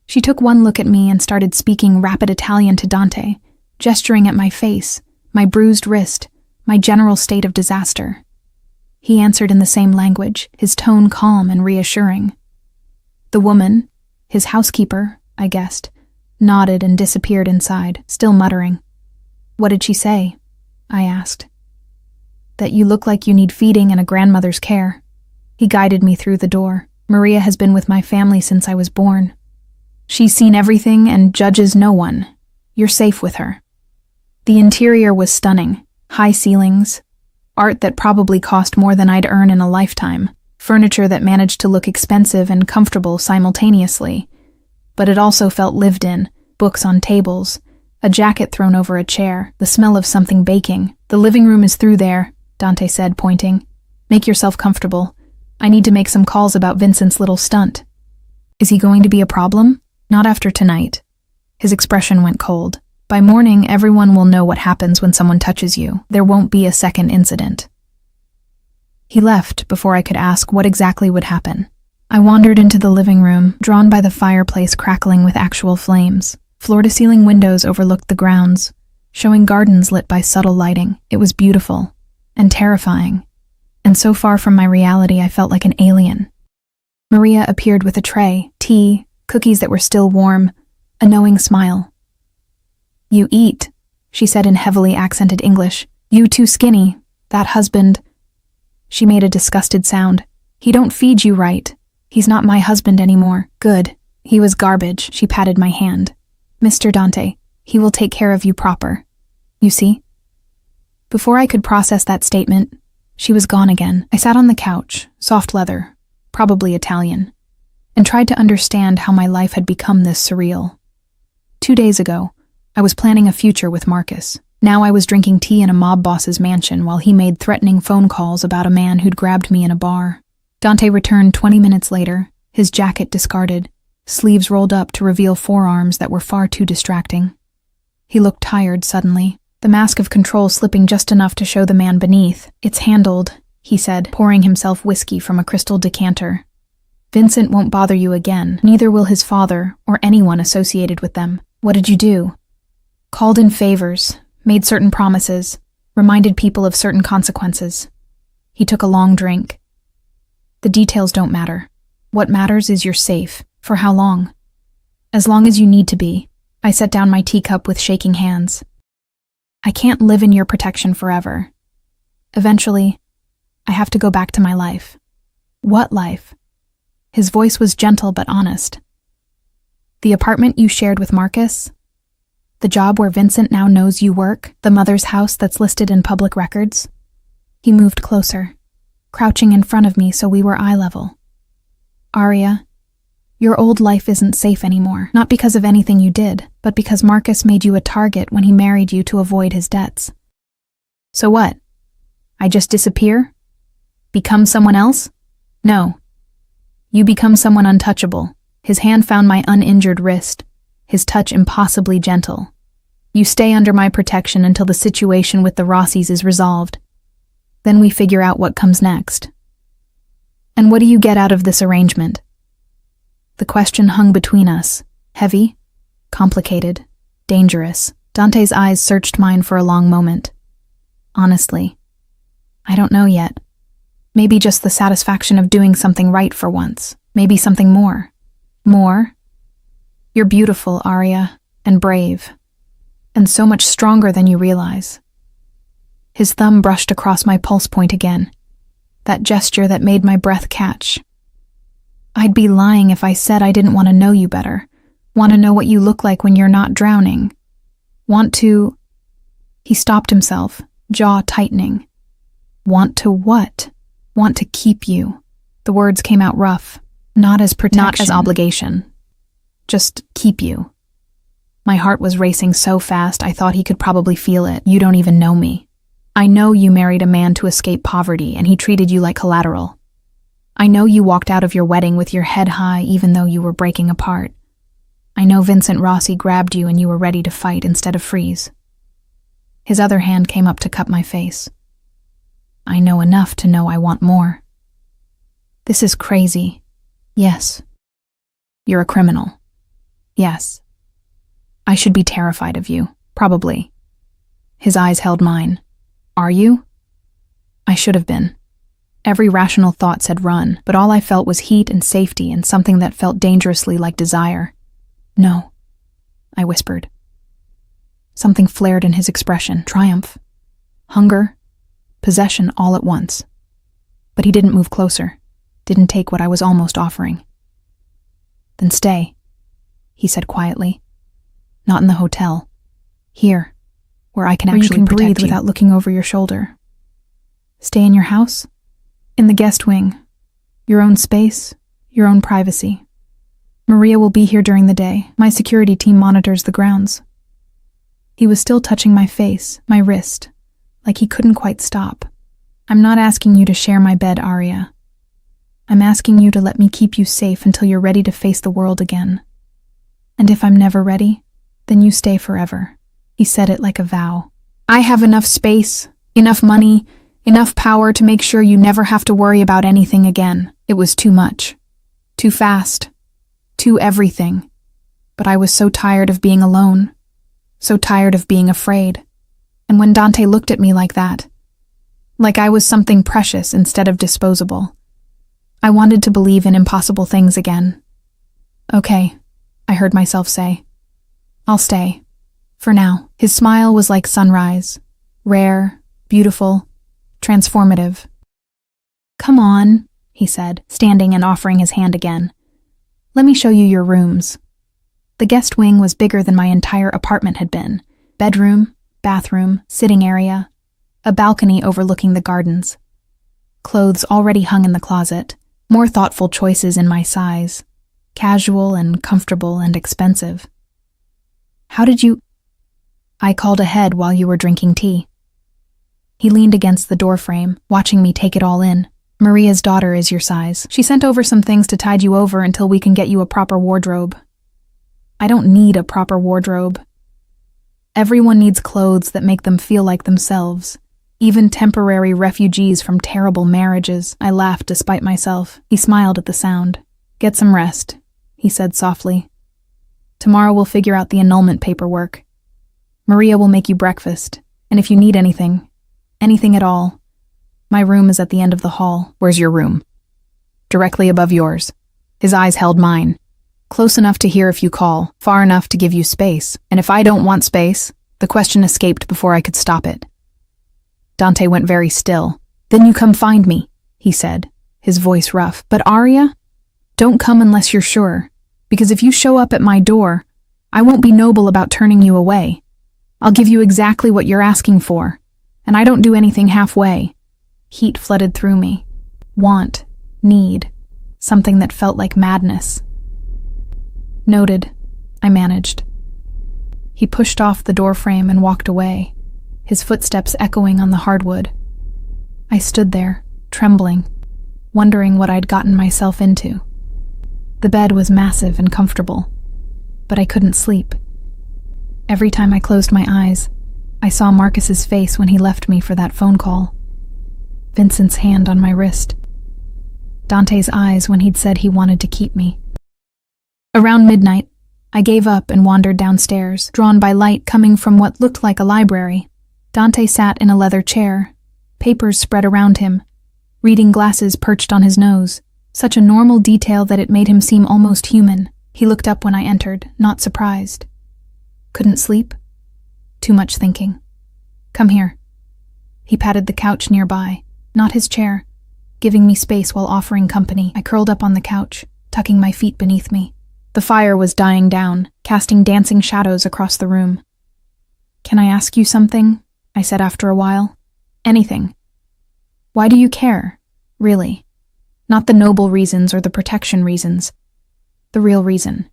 She took one look at me and started speaking rapid Italian to Dante, gesturing at my face, my bruised wrist, my general state of disaster. He answered in the same language, his tone calm and reassuring. The woman, his housekeeper, I guessed, nodded and disappeared inside, still muttering. What did she say? I asked. That you look like you need feeding and a grandmother's care. He guided me through the door. Maria has been with my family since I was born. She's seen everything and judges no one. You're safe with her. The interior was stunning. High ceilings, art that probably cost more than I'd earn in a lifetime, furniture that managed to look expensive and comfortable simultaneously. But it also felt lived in, books on tables, a jacket thrown over a chair, the smell of something baking. The living room is through there, Dante said, pointing. Make yourself comfortable. I need to make some calls about Vincent's little stunt. Is he going to be a problem? Not after tonight. His expression went cold. By morning, everyone will know what happens when someone touches you. There won't be a second incident. He left before I could ask what exactly would happen. I wandered into the living room, drawn by the fireplace crackling with actual flames. Floor-to-ceiling windows overlooked the grounds, showing gardens lit by subtle lighting. It was beautiful and terrifying, and so far from my reality I felt like an alien. Maria appeared with a tray, tea, cookies that were still warm, a knowing smile. You eat, she said in heavily accented English. You too skinny. That husband. She made a disgusted sound. He don't feed you right. He's not my husband anymore. Good. He was garbage. She patted my hand. Mr. Dante, he will take care of you proper. You see? Before I could process that statement, she was gone again. I sat on the couch, soft leather, probably Italian, and tried to understand how my life had become this surreal. 2 days ago, I was planning a future with Marcus. Now I was drinking tea in a mob boss's mansion while he made threatening phone calls about a man who'd grabbed me in a bar. Dante returned 20 minutes later, his jacket discarded, sleeves rolled up to reveal forearms that were far too distracting. He looked tired suddenly, the mask of control slipping just enough to show the man beneath. "It's handled," he said, pouring himself whiskey from a crystal decanter. "Vincent won't bother you again. Neither will his father or anyone associated with them." "What did you do?" "Called in favors, made certain promises, reminded people of certain consequences." He took a long drink. "The details don't matter. What matters is you're safe. For how long?" "As long as you need to be." I set down my teacup with shaking hands. "I can't live in your protection forever. Eventually, I have to go back to my life." "What life?" His voice was gentle but honest. "The apartment you shared with Marcus? The job where Vincent now knows you work? The mother's house that's listed in public records?" He moved closer, crouching in front of me so we were eye level. "Aria, your old life isn't safe anymore, not because of anything you did, but because Marcus made you a target when he married you to avoid his debts." "So what? I just disappear? Become someone else?" "No. You become someone untouchable." His hand found my uninjured wrist, his touch impossibly gentle. "You stay under my protection until the situation with the Rossies is resolved. Then we figure out what comes next." "And what do you get out of this arrangement?" The question hung between us, heavy, complicated, dangerous. Dante's eyes searched mine for a long moment. "Honestly, I don't know yet. Maybe just the satisfaction of doing something right for once. Maybe something more." "More? You're beautiful, Aria, and brave, and so much stronger than you realize." His thumb brushed across my pulse point again, that gesture that made my breath catch. "I'd be lying if I said I didn't want to know you better, want to know what you look like when you're not drowning. Want to—" He stopped himself, jaw tightening. "Want to what?" "Want to keep you." The words came out rough, not as protection, not as obligation. Just keep you. My heart was racing so fast I thought he could probably feel it. "You don't even know me. I know you married a man to escape poverty and he treated you like collateral. I know you walked out of your wedding with your head high even though you were breaking apart. I know Vincent Rossi grabbed you and you were ready to fight instead of freeze." His other hand came up to cup my face. "I know enough to know I want more." "This is crazy." "Yes." "You're a criminal." "Yes." "I should be terrified of you, probably." His eyes held mine. "Are you?" I should have been. Every rational thought said run, but all I felt was heat and safety and something that felt dangerously like desire. "No," I whispered. Something flared in his expression, triumph, hunger, possession all at once. But he didn't move closer, didn't take what I was almost offering. "Then stay," he said quietly. "Not in the hotel. Here, where I can actually protect you. Where you can breathe without looking over your shoulder. Stay in your house? In the guest wing. Your own space, your own privacy. Maria will be here during the day. My security team monitors the grounds." He was still touching my face, my wrist, like he couldn't quite stop. "I'm not asking you to share my bed, Aria. I'm asking you to let me keep you safe until you're ready to face the world again. And if I'm never ready, then you stay forever." He said it like a vow. "I have enough space, enough money, enough power to make sure you never have to worry about anything again." It was too much. Too fast. Too everything. But I was so tired of being alone. So tired of being afraid. And when Dante looked at me like that, like I was something precious instead of disposable, I wanted to believe in impossible things again. "Okay," I heard myself say. "I'll stay. For now." His smile was like sunrise. Rare, beautiful, transformative. "Come on," he said, standing and offering his hand again. "Let me show you your rooms." The guest wing was bigger than my entire apartment had been. Bedroom, bathroom, sitting area, a balcony overlooking the gardens. Clothes already hung in the closet, more thoughtful choices in my size, casual and comfortable and expensive. "How did you—" I called ahead while you were drinking tea." He leaned against the doorframe, watching me take it all in. "Maria's daughter is your size. She sent over some things to tide you over until we can get you a proper wardrobe." "I don't need a proper wardrobe. Everyone needs clothes that make them feel like themselves. Even temporary refugees from terrible marriages." I laughed despite myself. He smiled at the sound. "Get some rest," he said softly. "Tomorrow we'll figure out the annulment paperwork. Maria will make you breakfast, and if you need anything at all, my room is at the end of the hall." "Where's your room?" "Directly above yours." His eyes held mine. "Close enough to hear if you call, far enough to give you space. And if I don't want space..." The question escaped before I could stop it. Dante went very still. "Then you come find me," he said, his voice rough. "But Arya, don't come unless you're sure, because if you show up at my door, I won't be noble about turning you away. I'll give you exactly what you're asking for, and I don't do anything halfway." Heat flooded through me. Want, need, something that felt like madness. "Noted," I managed. He pushed off the doorframe and walked away, his footsteps echoing on the hardwood. I stood there, trembling, wondering what I'd gotten myself into. The bed was massive and comfortable, but I couldn't sleep. Every time I closed my eyes, I saw Marcus's face when he left me for that phone call. Vincent's hand on my wrist. Dante's eyes when he'd said he wanted to keep me. Around midnight, I gave up and wandered downstairs, drawn by light coming from what looked like a library. Dante sat in a leather chair, papers spread around him, reading glasses perched on his nose, such a normal detail that it made him seem almost human. He looked up when I entered, not surprised. "Couldn't sleep?" "Too much thinking." "Come here." He patted the couch nearby, not his chair, giving me space while offering company. I curled up on the couch, tucking my feet beneath me. The fire was dying down, casting dancing shadows across the room. "Can I ask you something?" I said after a while. "Anything. Why do you care, really? Not the noble reasons or the protection reasons. The real reason."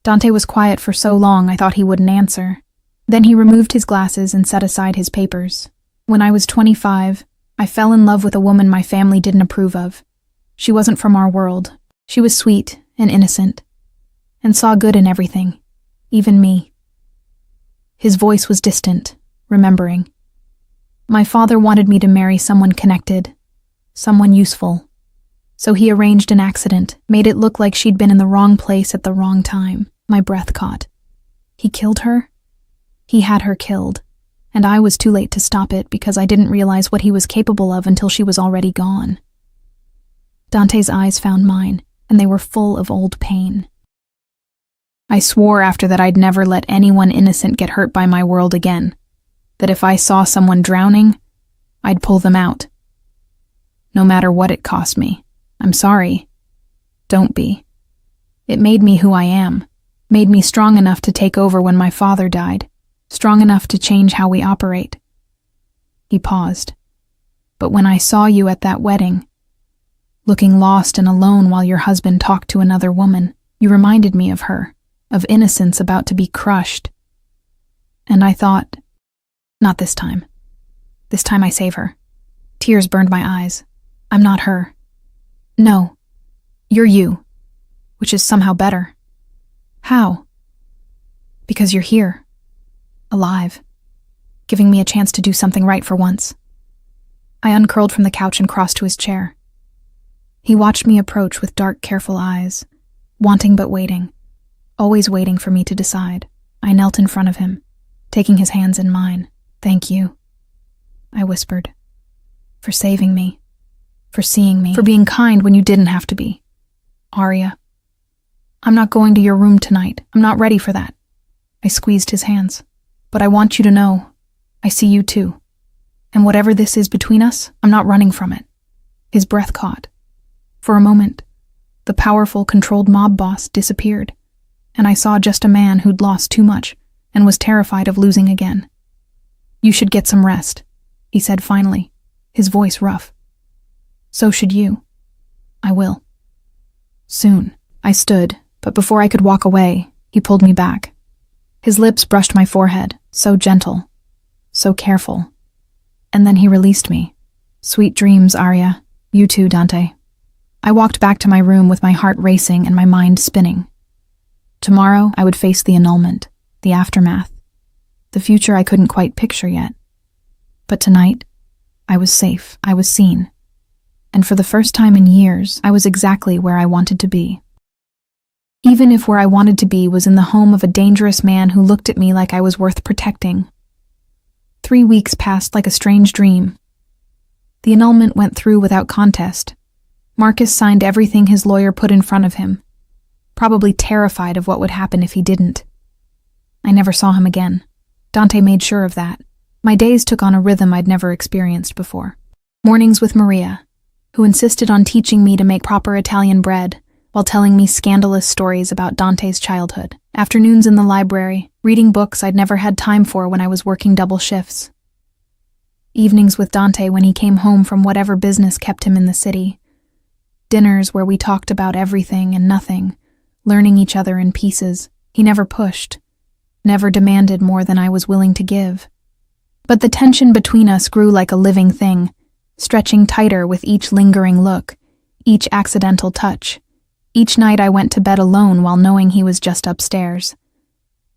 Dante was quiet for so long I thought he wouldn't answer. Then he removed his glasses and set aside his papers. "When I was 25, I fell in love with a woman my family didn't approve of. She wasn't from our world. She was sweet and innocent, and saw good in everything, even me." His voice was distant, remembering. "My father wanted me to marry someone connected, someone useful. So he arranged an accident, made it look like she'd been in the wrong place at the wrong time." My breath caught. He killed her? He had her killed, and I was too late to stop it because I didn't realize what he was capable of until she was already gone. Dante's eyes found mine, and they were full of old pain. I swore after that I'd never let anyone innocent get hurt by my world again, that if I saw someone drowning, I'd pull them out. No matter what it cost me. I'm sorry. Don't be. It made me who I am, made me strong enough to take over when my father died, strong enough to change how we operate. He paused. "But when I saw you at that wedding, looking lost and alone while your husband talked to another woman, you reminded me of her, of innocence about to be crushed. And I thought, not this time. This time I save her." Tears burned my eyes. "I'm not her. No, you're you, which is somehow better." "How?" "Because you're here, alive, giving me a chance to do something right for once." I uncurled from the couch and crossed to his chair. He watched me approach with dark, careful eyes, wanting but waiting, always waiting for me to decide. I knelt in front of him, taking his hands in mine. "Thank you," I whispered, "for saving me, for seeing me, for being kind when you didn't have to be. Arya, I'm not going to your room tonight. I'm not ready for that." I squeezed his hands. "But I want you to know, I see you too. And whatever this is between us, I'm not running from it." His breath caught. For a moment, the powerful, controlled mob boss disappeared, and I saw just a man who'd lost too much and was terrified of losing again. "You should get some rest," he said finally, his voice rough. "So should you." "I will. Soon." I stood, but before I could walk away, he pulled me back. His lips brushed my forehead, so gentle, so careful. And then he released me. Sweet dreams, Arya. You too, Dante. I walked back to my room with my heart racing and my mind spinning. Tomorrow, I would face the annulment, the aftermath, the future I couldn't quite picture yet. But tonight, I was safe, I was seen. And for the first time in years, I was exactly where I wanted to be. Even if where I wanted to be was in the home of a dangerous man who looked at me like I was worth protecting. 3 weeks passed like a strange dream. The annulment went through without contest. Marcus signed everything his lawyer put in front of him, probably terrified of what would happen if he didn't. I never saw him again. Dante made sure of that. My days took on a rhythm I'd never experienced before. Mornings with Maria, who insisted on teaching me to make proper Italian bread while telling me scandalous stories about Dante's childhood. Afternoons in the library, reading books I'd never had time for when I was working double shifts. Evenings with Dante when he came home from whatever business kept him in the city. Dinners where we talked about everything and nothing, learning each other in pieces. He never pushed, never demanded more than I was willing to give. But the tension between us grew like a living thing, stretching tighter with each lingering look, each accidental touch. Each night I went to bed alone while knowing he was just upstairs.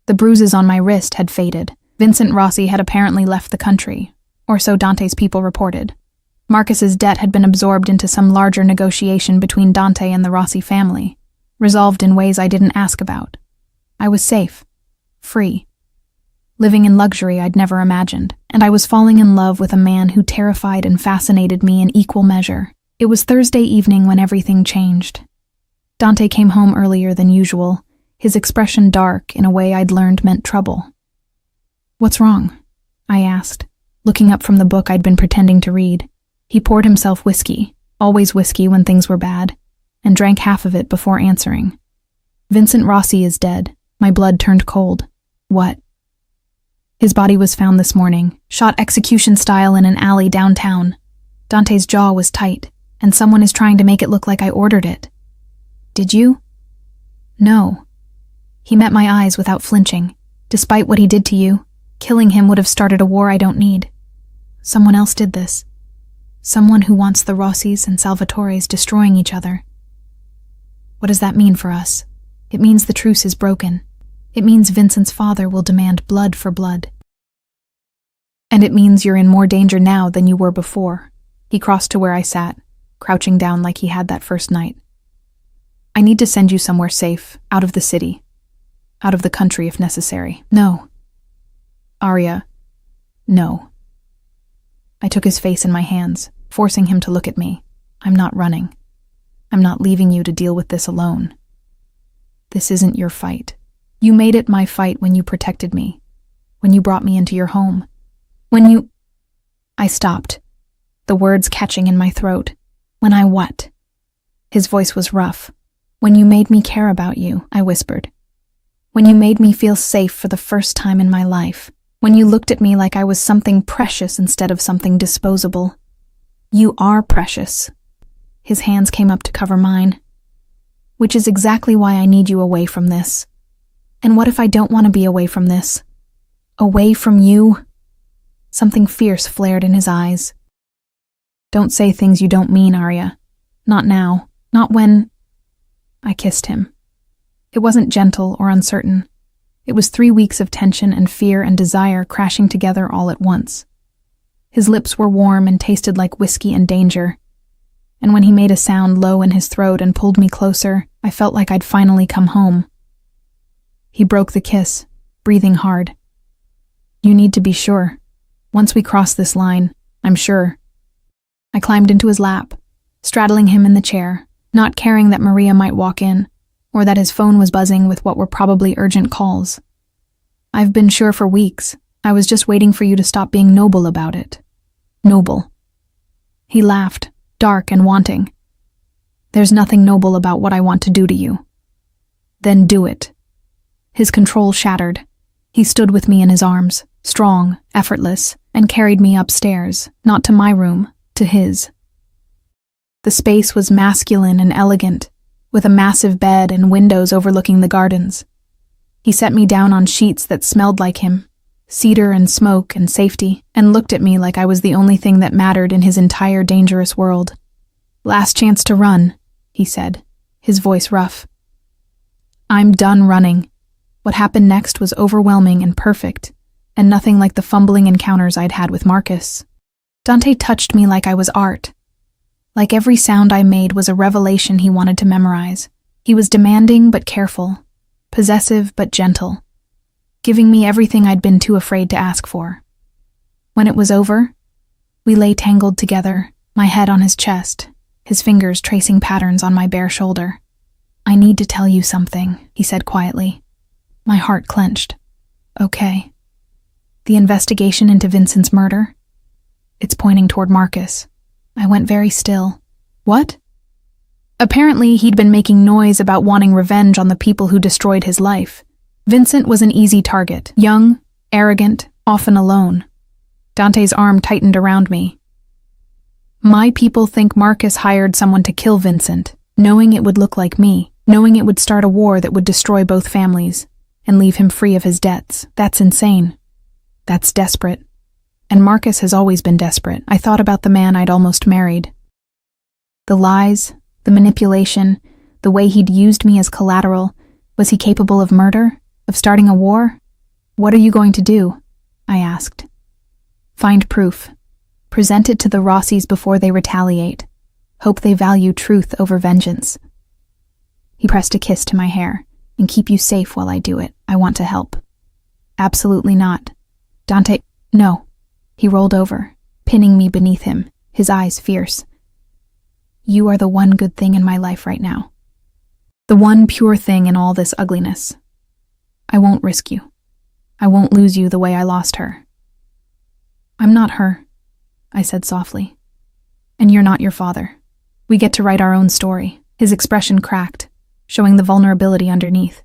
The bruises on my wrist had faded. Vincent Rossi had apparently left the country, or so Dante's people reported. Marcus's debt had been absorbed into some larger negotiation between Dante and the Rossi family, resolved in ways I didn't ask about. I was safe, free, living in luxury I'd never imagined, and I was falling in love with a man who terrified and fascinated me in equal measure. It was Thursday evening when everything changed. Dante came home earlier than usual, his expression dark in a way I'd learned meant trouble. "What's wrong?" I asked, looking up from the book I'd been pretending to read. He poured himself whiskey, always whiskey when things were bad, and drank half of it before answering. "Vincent Rossi is dead." My blood turned cold. "What?" "His body was found this morning, shot execution style in an alley downtown. Dante's jaw was tight, and someone is trying to make it look like I ordered it." "Did you?" "No." He met my eyes without flinching. "Despite what he did to you, killing him would have started a war I don't need. Someone else did this. Someone who wants the Rossis and Salvatores destroying each other." "What does that mean for us?" "It means the truce is broken. It means Vincent's father will demand blood for blood. And it means you're in more danger now than you were before." He crossed to where I sat, crouching down like he had that first night. "I need to send you somewhere safe, out of the city. Out of the country if necessary." "No." "Arya, no." I took his face in my hands, forcing him to look at me. "I'm not running. I'm not leaving you to deal with this alone. This isn't your fight. You made it my fight when you protected me, when you brought me into your home, when you—" I stopped, the words catching in my throat. "When I what?" His voice was rough. "When you made me care about you," I whispered. "When you made me feel safe for the first time in my life. When you looked at me like I was something precious instead of something disposable. You are precious." His hands came up to cover mine. "Which is exactly why I need you away from this. And what if I don't want to be away from this? Away from you?" Something fierce flared in his eyes. "Don't say things you don't mean, Arya. Not now. Not when—" I kissed him. It wasn't gentle or uncertain. It was 3 weeks of tension and fear and desire crashing together all at once. His lips were warm and tasted like whiskey and danger. And when he made a sound low in his throat and pulled me closer, I felt like I'd finally come home. He broke the kiss, breathing hard. "You need to be sure. Once we cross this line, I'm sure." I climbed into his lap, straddling him in the chair, not caring that Maria might walk in, or that his phone was buzzing with what were probably urgent calls. "I've been sure for weeks. I was just waiting for you to stop being noble about it." "Noble." He laughed, dark and wanting. "There's nothing noble about what I want to do to you." "Then do it." His control shattered. He stood with me in his arms, strong, effortless, and carried me upstairs, not to my room, to his. The space was masculine and elegant, with a massive bed and windows overlooking the gardens. He set me down on sheets that smelled like him, cedar and smoke and safety, and looked at me like I was the only thing that mattered in his entire dangerous world. "Last chance to run," he said, his voice rough. "I'm done running." What happened next was overwhelming and perfect, and nothing like the fumbling encounters I'd had with Marcus. Dante touched me like I was art. Like every sound I made was a revelation he wanted to memorize. He was demanding but careful, possessive but gentle, giving me everything I'd been too afraid to ask for. When it was over, we lay tangled together, my head on his chest, his fingers tracing patterns on my bare shoulder. "I need to tell you something," he said quietly. My heart clenched. "Okay." "The investigation into Vincent's murder? It's pointing toward Marcus." I went very still. "What?" Apparently, he'd been making noise about wanting revenge on the people who destroyed his life. Vincent was an easy target, young, arrogant, often alone. Dante's arm tightened around me. "My people think Marcus hired someone to kill Vincent, knowing it would look like me, knowing it would start a war that would destroy both families and leave him free of his debts. That's insane. That's desperate. And Marcus has always been desperate." I thought about the man I'd almost married. The lies, the manipulation, the way he'd used me as collateral. Was he capable of murder? Of starting a war? "What are you going to do?" I asked. "Find proof. Present it to the Rossis before they retaliate. Hope they value truth over vengeance." He pressed a kiss to my hair. "And keep you safe while I do it. I want to help." "Absolutely not." "Dante, no." He rolled over, pinning me beneath him, his eyes fierce. "You are the one good thing in my life right now. The one pure thing in all this ugliness. I won't risk you. I won't lose you the way I lost her." "I'm not her," I said softly. "And you're not your father. We get to write our own story." His expression cracked, showing the vulnerability underneath.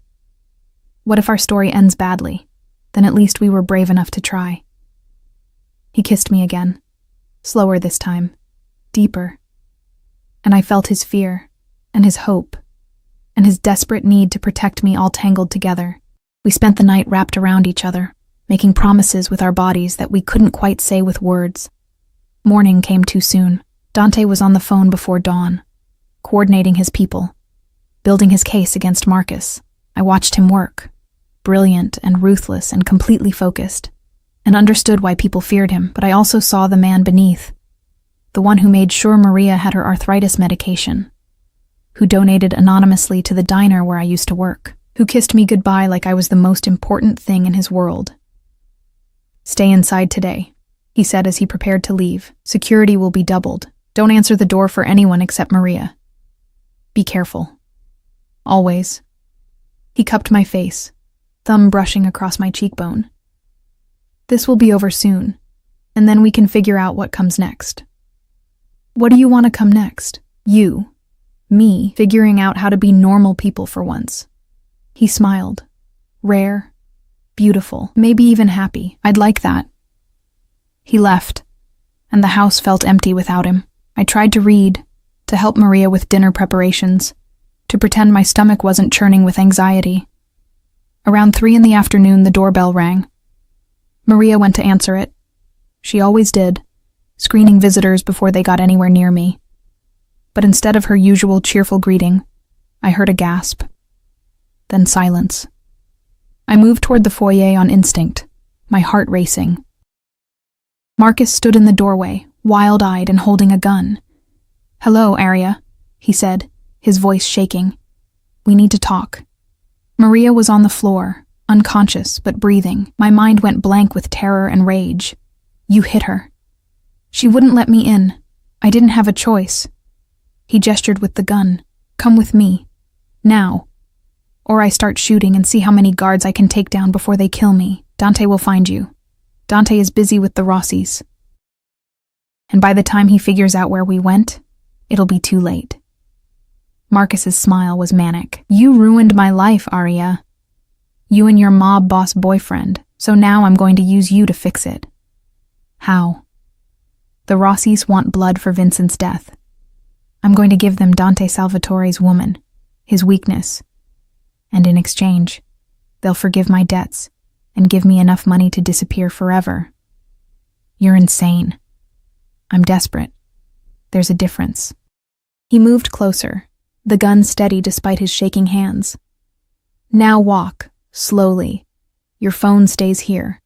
"What if our story ends badly? Then at least we were brave enough to try." He kissed me again, slower this time, deeper, and I felt his fear, and his hope, and his desperate need to protect me all tangled together. We spent the night wrapped around each other, making promises with our bodies that we couldn't quite say with words. Morning came too soon. Dante was on the phone before dawn, coordinating his people, building his case against Marcus. I watched him work, brilliant and ruthless and completely focused, and understood why people feared him, but I also saw the man beneath, the one who made sure Maria had her arthritis medication, who donated anonymously to the diner where I used to work, who kissed me goodbye like I was the most important thing in his world. "Stay inside today," he said as he prepared to leave. "Security will be doubled. Don't answer the door for anyone except Maria. Be careful. Always." He cupped my face, thumb brushing across my cheekbone. "This will be over soon, and then we can figure out what comes next." "What do you want to come next?" "You. Me, figuring out how to be normal people for once." He smiled. "Rare, beautiful, maybe even happy. I'd like that." He left, and the house felt empty without him. I tried to read, to help Maria with dinner preparations, to pretend my stomach wasn't churning with anxiety. Around 3 in the afternoon, the doorbell rang. Maria went to answer it. She always did, screening visitors before they got anywhere near me. But instead of her usual cheerful greeting, I heard a gasp. Then silence. I moved toward the foyer on instinct, my heart racing. Marcus stood in the doorway, wild-eyed and holding a gun. "Hello, Arya," he said, his voice shaking. "We need to talk." Maria was on the floor, unconscious but breathing. My mind went blank with terror and rage. "You hit her." "She wouldn't let me in. I didn't have a choice." He gestured with the gun. "Come with me. Now. Or I start shooting and see how many guards I can take down before they kill me. Dante will find you. Dante is busy with the Rossis. And by the time he figures out where we went, it'll be too late." Marcus's smile was manic. "You ruined my life, Arya. You and your mob boss boyfriend, so now I'm going to use you to fix it." "How?" "The Rossis want blood for Vincent's death. I'm going to give them Dante Salvatore's woman, his weakness. And in exchange, They'll forgive my debts and give me enough money to disappear forever. You're insane. I'm desperate. There's a difference. He moved closer, the gun steady despite his shaking hands. Now walk, slowly. Your phone stays here.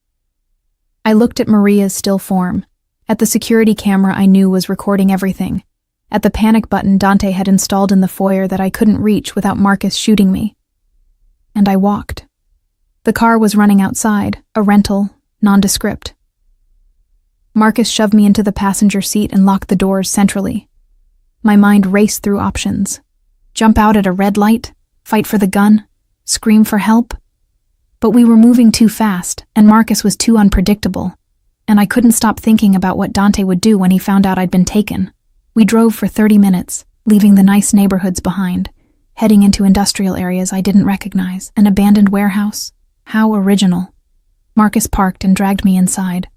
I looked at Maria's still form, at the security camera I knew was recording everything, at the panic button Dante had installed in the foyer that I couldn't reach without Marcus shooting me. And I walked. The car was running outside, a rental, nondescript. Marcus shoved me into the passenger seat and locked the doors centrally. My mind raced through options. Jump out at a red light, fight for the gun, scream for help. But we were moving too fast, and Marcus was too unpredictable, and I couldn't stop thinking about what Dante would do when he found out I'd been taken. We drove for 30 minutes, leaving the nice neighborhoods behind, heading into industrial areas I didn't recognize, an abandoned warehouse. How original. Marcus parked and dragged me inside.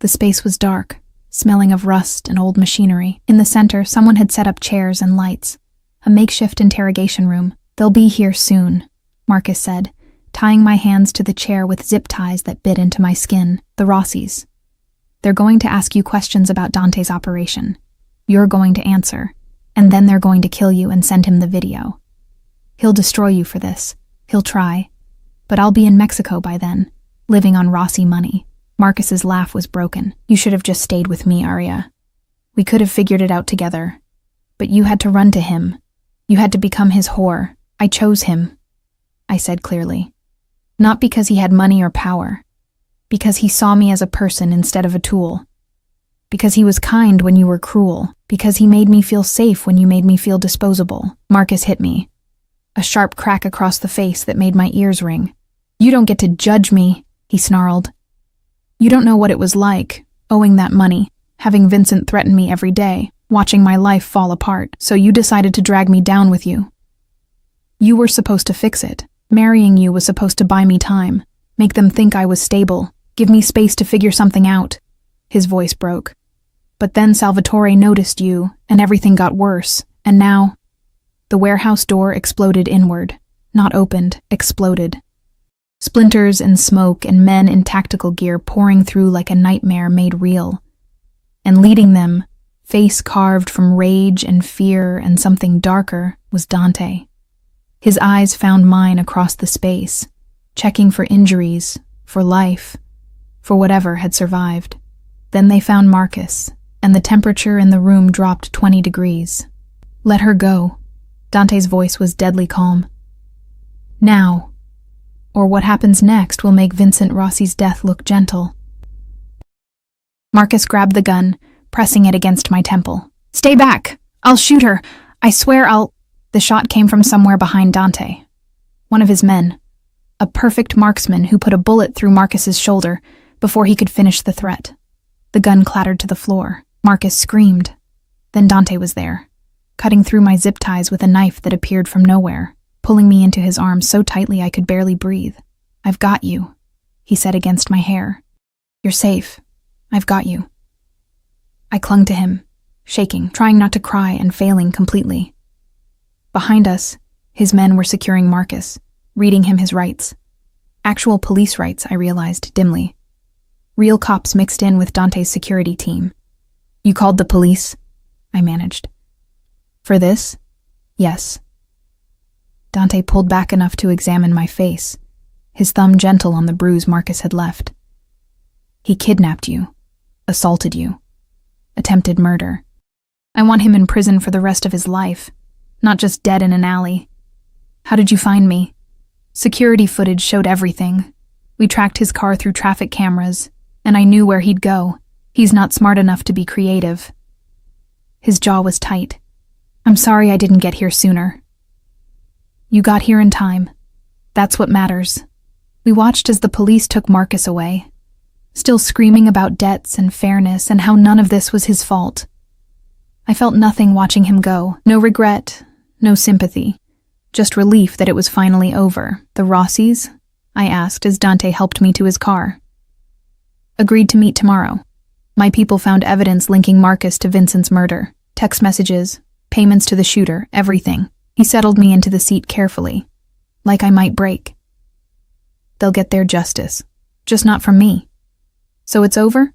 The space was dark, smelling of rust and old machinery. In the center, someone had set up chairs and lights. A makeshift interrogation room. They'll be here soon, Marcus said, tying my hands to the chair with zip ties that bit into my skin. The Rossies. They're going to ask you questions about Dante's operation. You're going to answer, and then they're going to kill you and send him the video. He'll destroy you for this. He'll try. But I'll be in Mexico by then, living on Rossi money. Marcus's laugh was broken. You should have just stayed with me, Arya. We could have figured it out together. But you had to run to him. You had to become his whore. I chose him, I said clearly. Not because he had money or power. Because he saw me as a person instead of a tool. Because he was kind when you were cruel. Because he made me feel safe when you made me feel disposable. Marcus hit me. A sharp crack across the face that made my ears ring. You don't get to judge me, he snarled. You don't know what it was like, owing that money, having Vincent threaten me every day, watching my life fall apart, so you decided to drag me down with you. You were supposed to fix it. Marrying you was supposed to buy me time, make them think I was stable, give me space to figure something out. His voice broke. But then Salvatore noticed you, and everything got worse, and now... The warehouse door exploded inward, not opened, exploded. Splinters and smoke and men in tactical gear pouring through like a nightmare made real. And leading them, face carved from rage and fear and something darker, was Dante. His eyes found mine across the space, checking for injuries, for life, for whatever had survived. Then they found Marcus, and the temperature in the room dropped 20 degrees. Let her go. Dante's voice was deadly calm. Now, or what happens next will make Vincent Rossi's death look gentle. Marcus grabbed the gun, pressing it against my temple. Stay back! I'll shoot her! I swear I'll... The shot came from somewhere behind Dante. One of his men. A perfect marksman who put a bullet through Marcus's shoulder before he could finish the threat. The gun clattered to the floor. Marcus screamed. Then Dante was there, cutting through my zip ties with a knife that appeared from nowhere, pulling me into his arms so tightly I could barely breathe. I've got you, he said against my hair. You're safe. I've got you. I clung to him, shaking, trying not to cry and failing completely. Behind us, his men were securing Marcus, reading him his rights. Actual police rights, I realized dimly. Real cops mixed in with Dante's security team. You called the police? I managed. For this? Yes. Dante pulled back enough to examine my face, his thumb gentle on the bruise Marcus had left. He kidnapped you, assaulted you, attempted murder. I want him in prison for the rest of his life, not just dead in an alley. How did you find me? Security footage showed everything. We tracked his car through traffic cameras, and I knew where he'd go. He's not smart enough to be creative. His jaw was tight. I'm sorry I didn't get here sooner. You got here in time. That's what matters. We watched as the police took Marcus away, still screaming about debts and fairness and how none of this was his fault. I felt nothing watching him go. No regret, no sympathy. Just relief that it was finally over. The Rossies? I asked as Dante helped me to his car. Agreed to meet tomorrow. My people found evidence linking Marcus to Vincent's murder. Text messages, payments to the shooter, everything. He settled me into the seat carefully, like I might break. They'll get their justice. Just not from me. So it's over?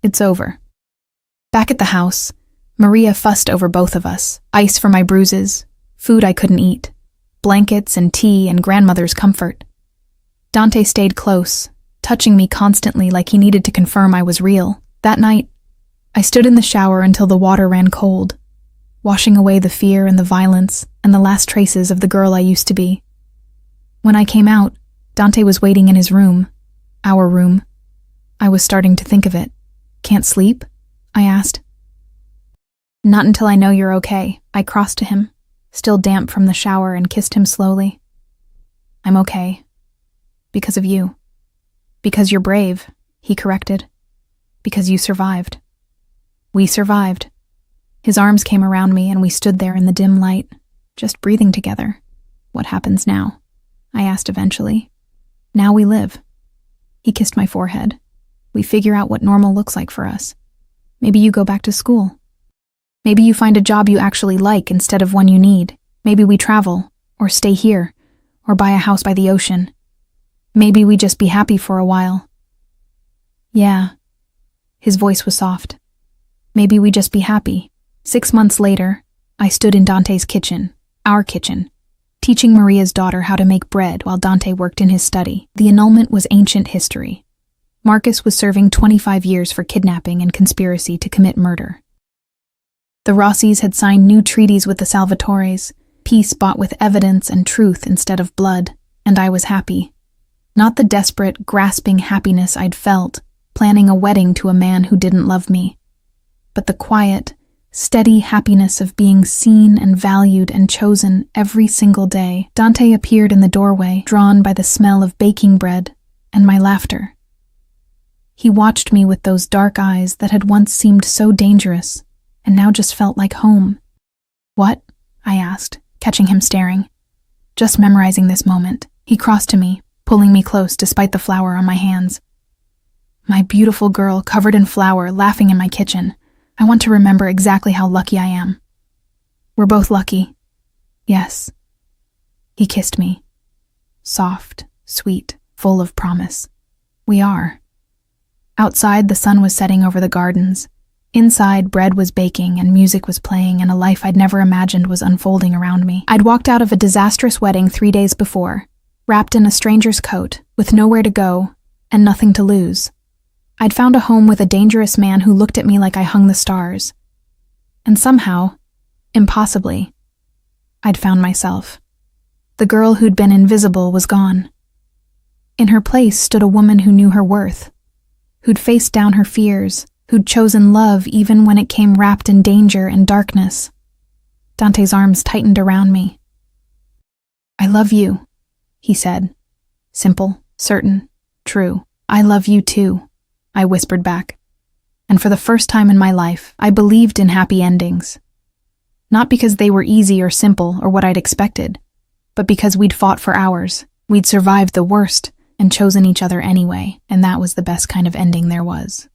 It's over. Back at the house, Maria fussed over both of us. Ice for my bruises, food I couldn't eat, blankets and tea and grandmother's comfort. Dante stayed close, touching me constantly like he needed to confirm I was real. That night, I stood in the shower until the water ran cold, washing away the fear and the violence and the last traces of the girl I used to be. When I came out, Dante was waiting in his room, our room. I was starting to think of it. Can't sleep? I asked. Not until I know you're okay. I crossed to him, still damp from the shower, and kissed him slowly. I'm okay. Because of you. Because you're brave, he corrected. Because you survived. We survived. His arms came around me and we stood there in the dim light, just breathing together. What happens now? I asked eventually. Now we live. He kissed my forehead. We figure out what normal looks like for us. Maybe you go back to school. Maybe you find a job you actually like instead of one you need. Maybe we travel, or stay here, or buy a house by the ocean. Maybe we just be happy for a while. Yeah. His voice was soft. Maybe we just be happy. 6 months later, I stood in Dante's kitchen, our kitchen, teaching Maria's daughter how to make bread while Dante worked in his study. The annulment was ancient history. Marcus was serving 25 years for kidnapping and conspiracy to commit murder. The Rossis had signed new treaties with the Salvatores, peace bought with evidence and truth instead of blood, and I was happy. Not the desperate, grasping happiness I'd felt, planning a wedding to a man who didn't love me, but the quiet, steady happiness of being seen and valued and chosen every single day. Dante appeared in the doorway, drawn by the smell of baking bread and my laughter. He watched me with those dark eyes that had once seemed so dangerous and now just felt like home. What? I asked, catching him staring. Just memorizing this moment. He crossed to me, pulling me close despite the flour on my hands. My beautiful girl, covered in flour, laughing in my kitchen. I want to remember exactly how lucky I am. We're both lucky. Yes. He kissed me. Soft, sweet, full of promise. We are. Outside, the sun was setting over the gardens. Inside, bread was baking and music was playing and a life I'd never imagined was unfolding around me. I'd walked out of a disastrous wedding 3 days before, wrapped in a stranger's coat, with nowhere to go and nothing to lose. I'd found a home with a dangerous man who looked at me like I hung the stars. And somehow, impossibly, I'd found myself. The girl who'd been invisible was gone. In her place stood a woman who knew her worth, who'd faced down her fears, who'd chosen love even when it came wrapped in danger and darkness. Dante's arms tightened around me. I love you, he said. Simple, certain, true. I love you too, I whispered back. And for the first time in my life, I believed in happy endings. Not because they were easy or simple or what I'd expected, but because we'd fought for hours, we'd survived the worst and chosen each other anyway, and that was the best kind of ending there was.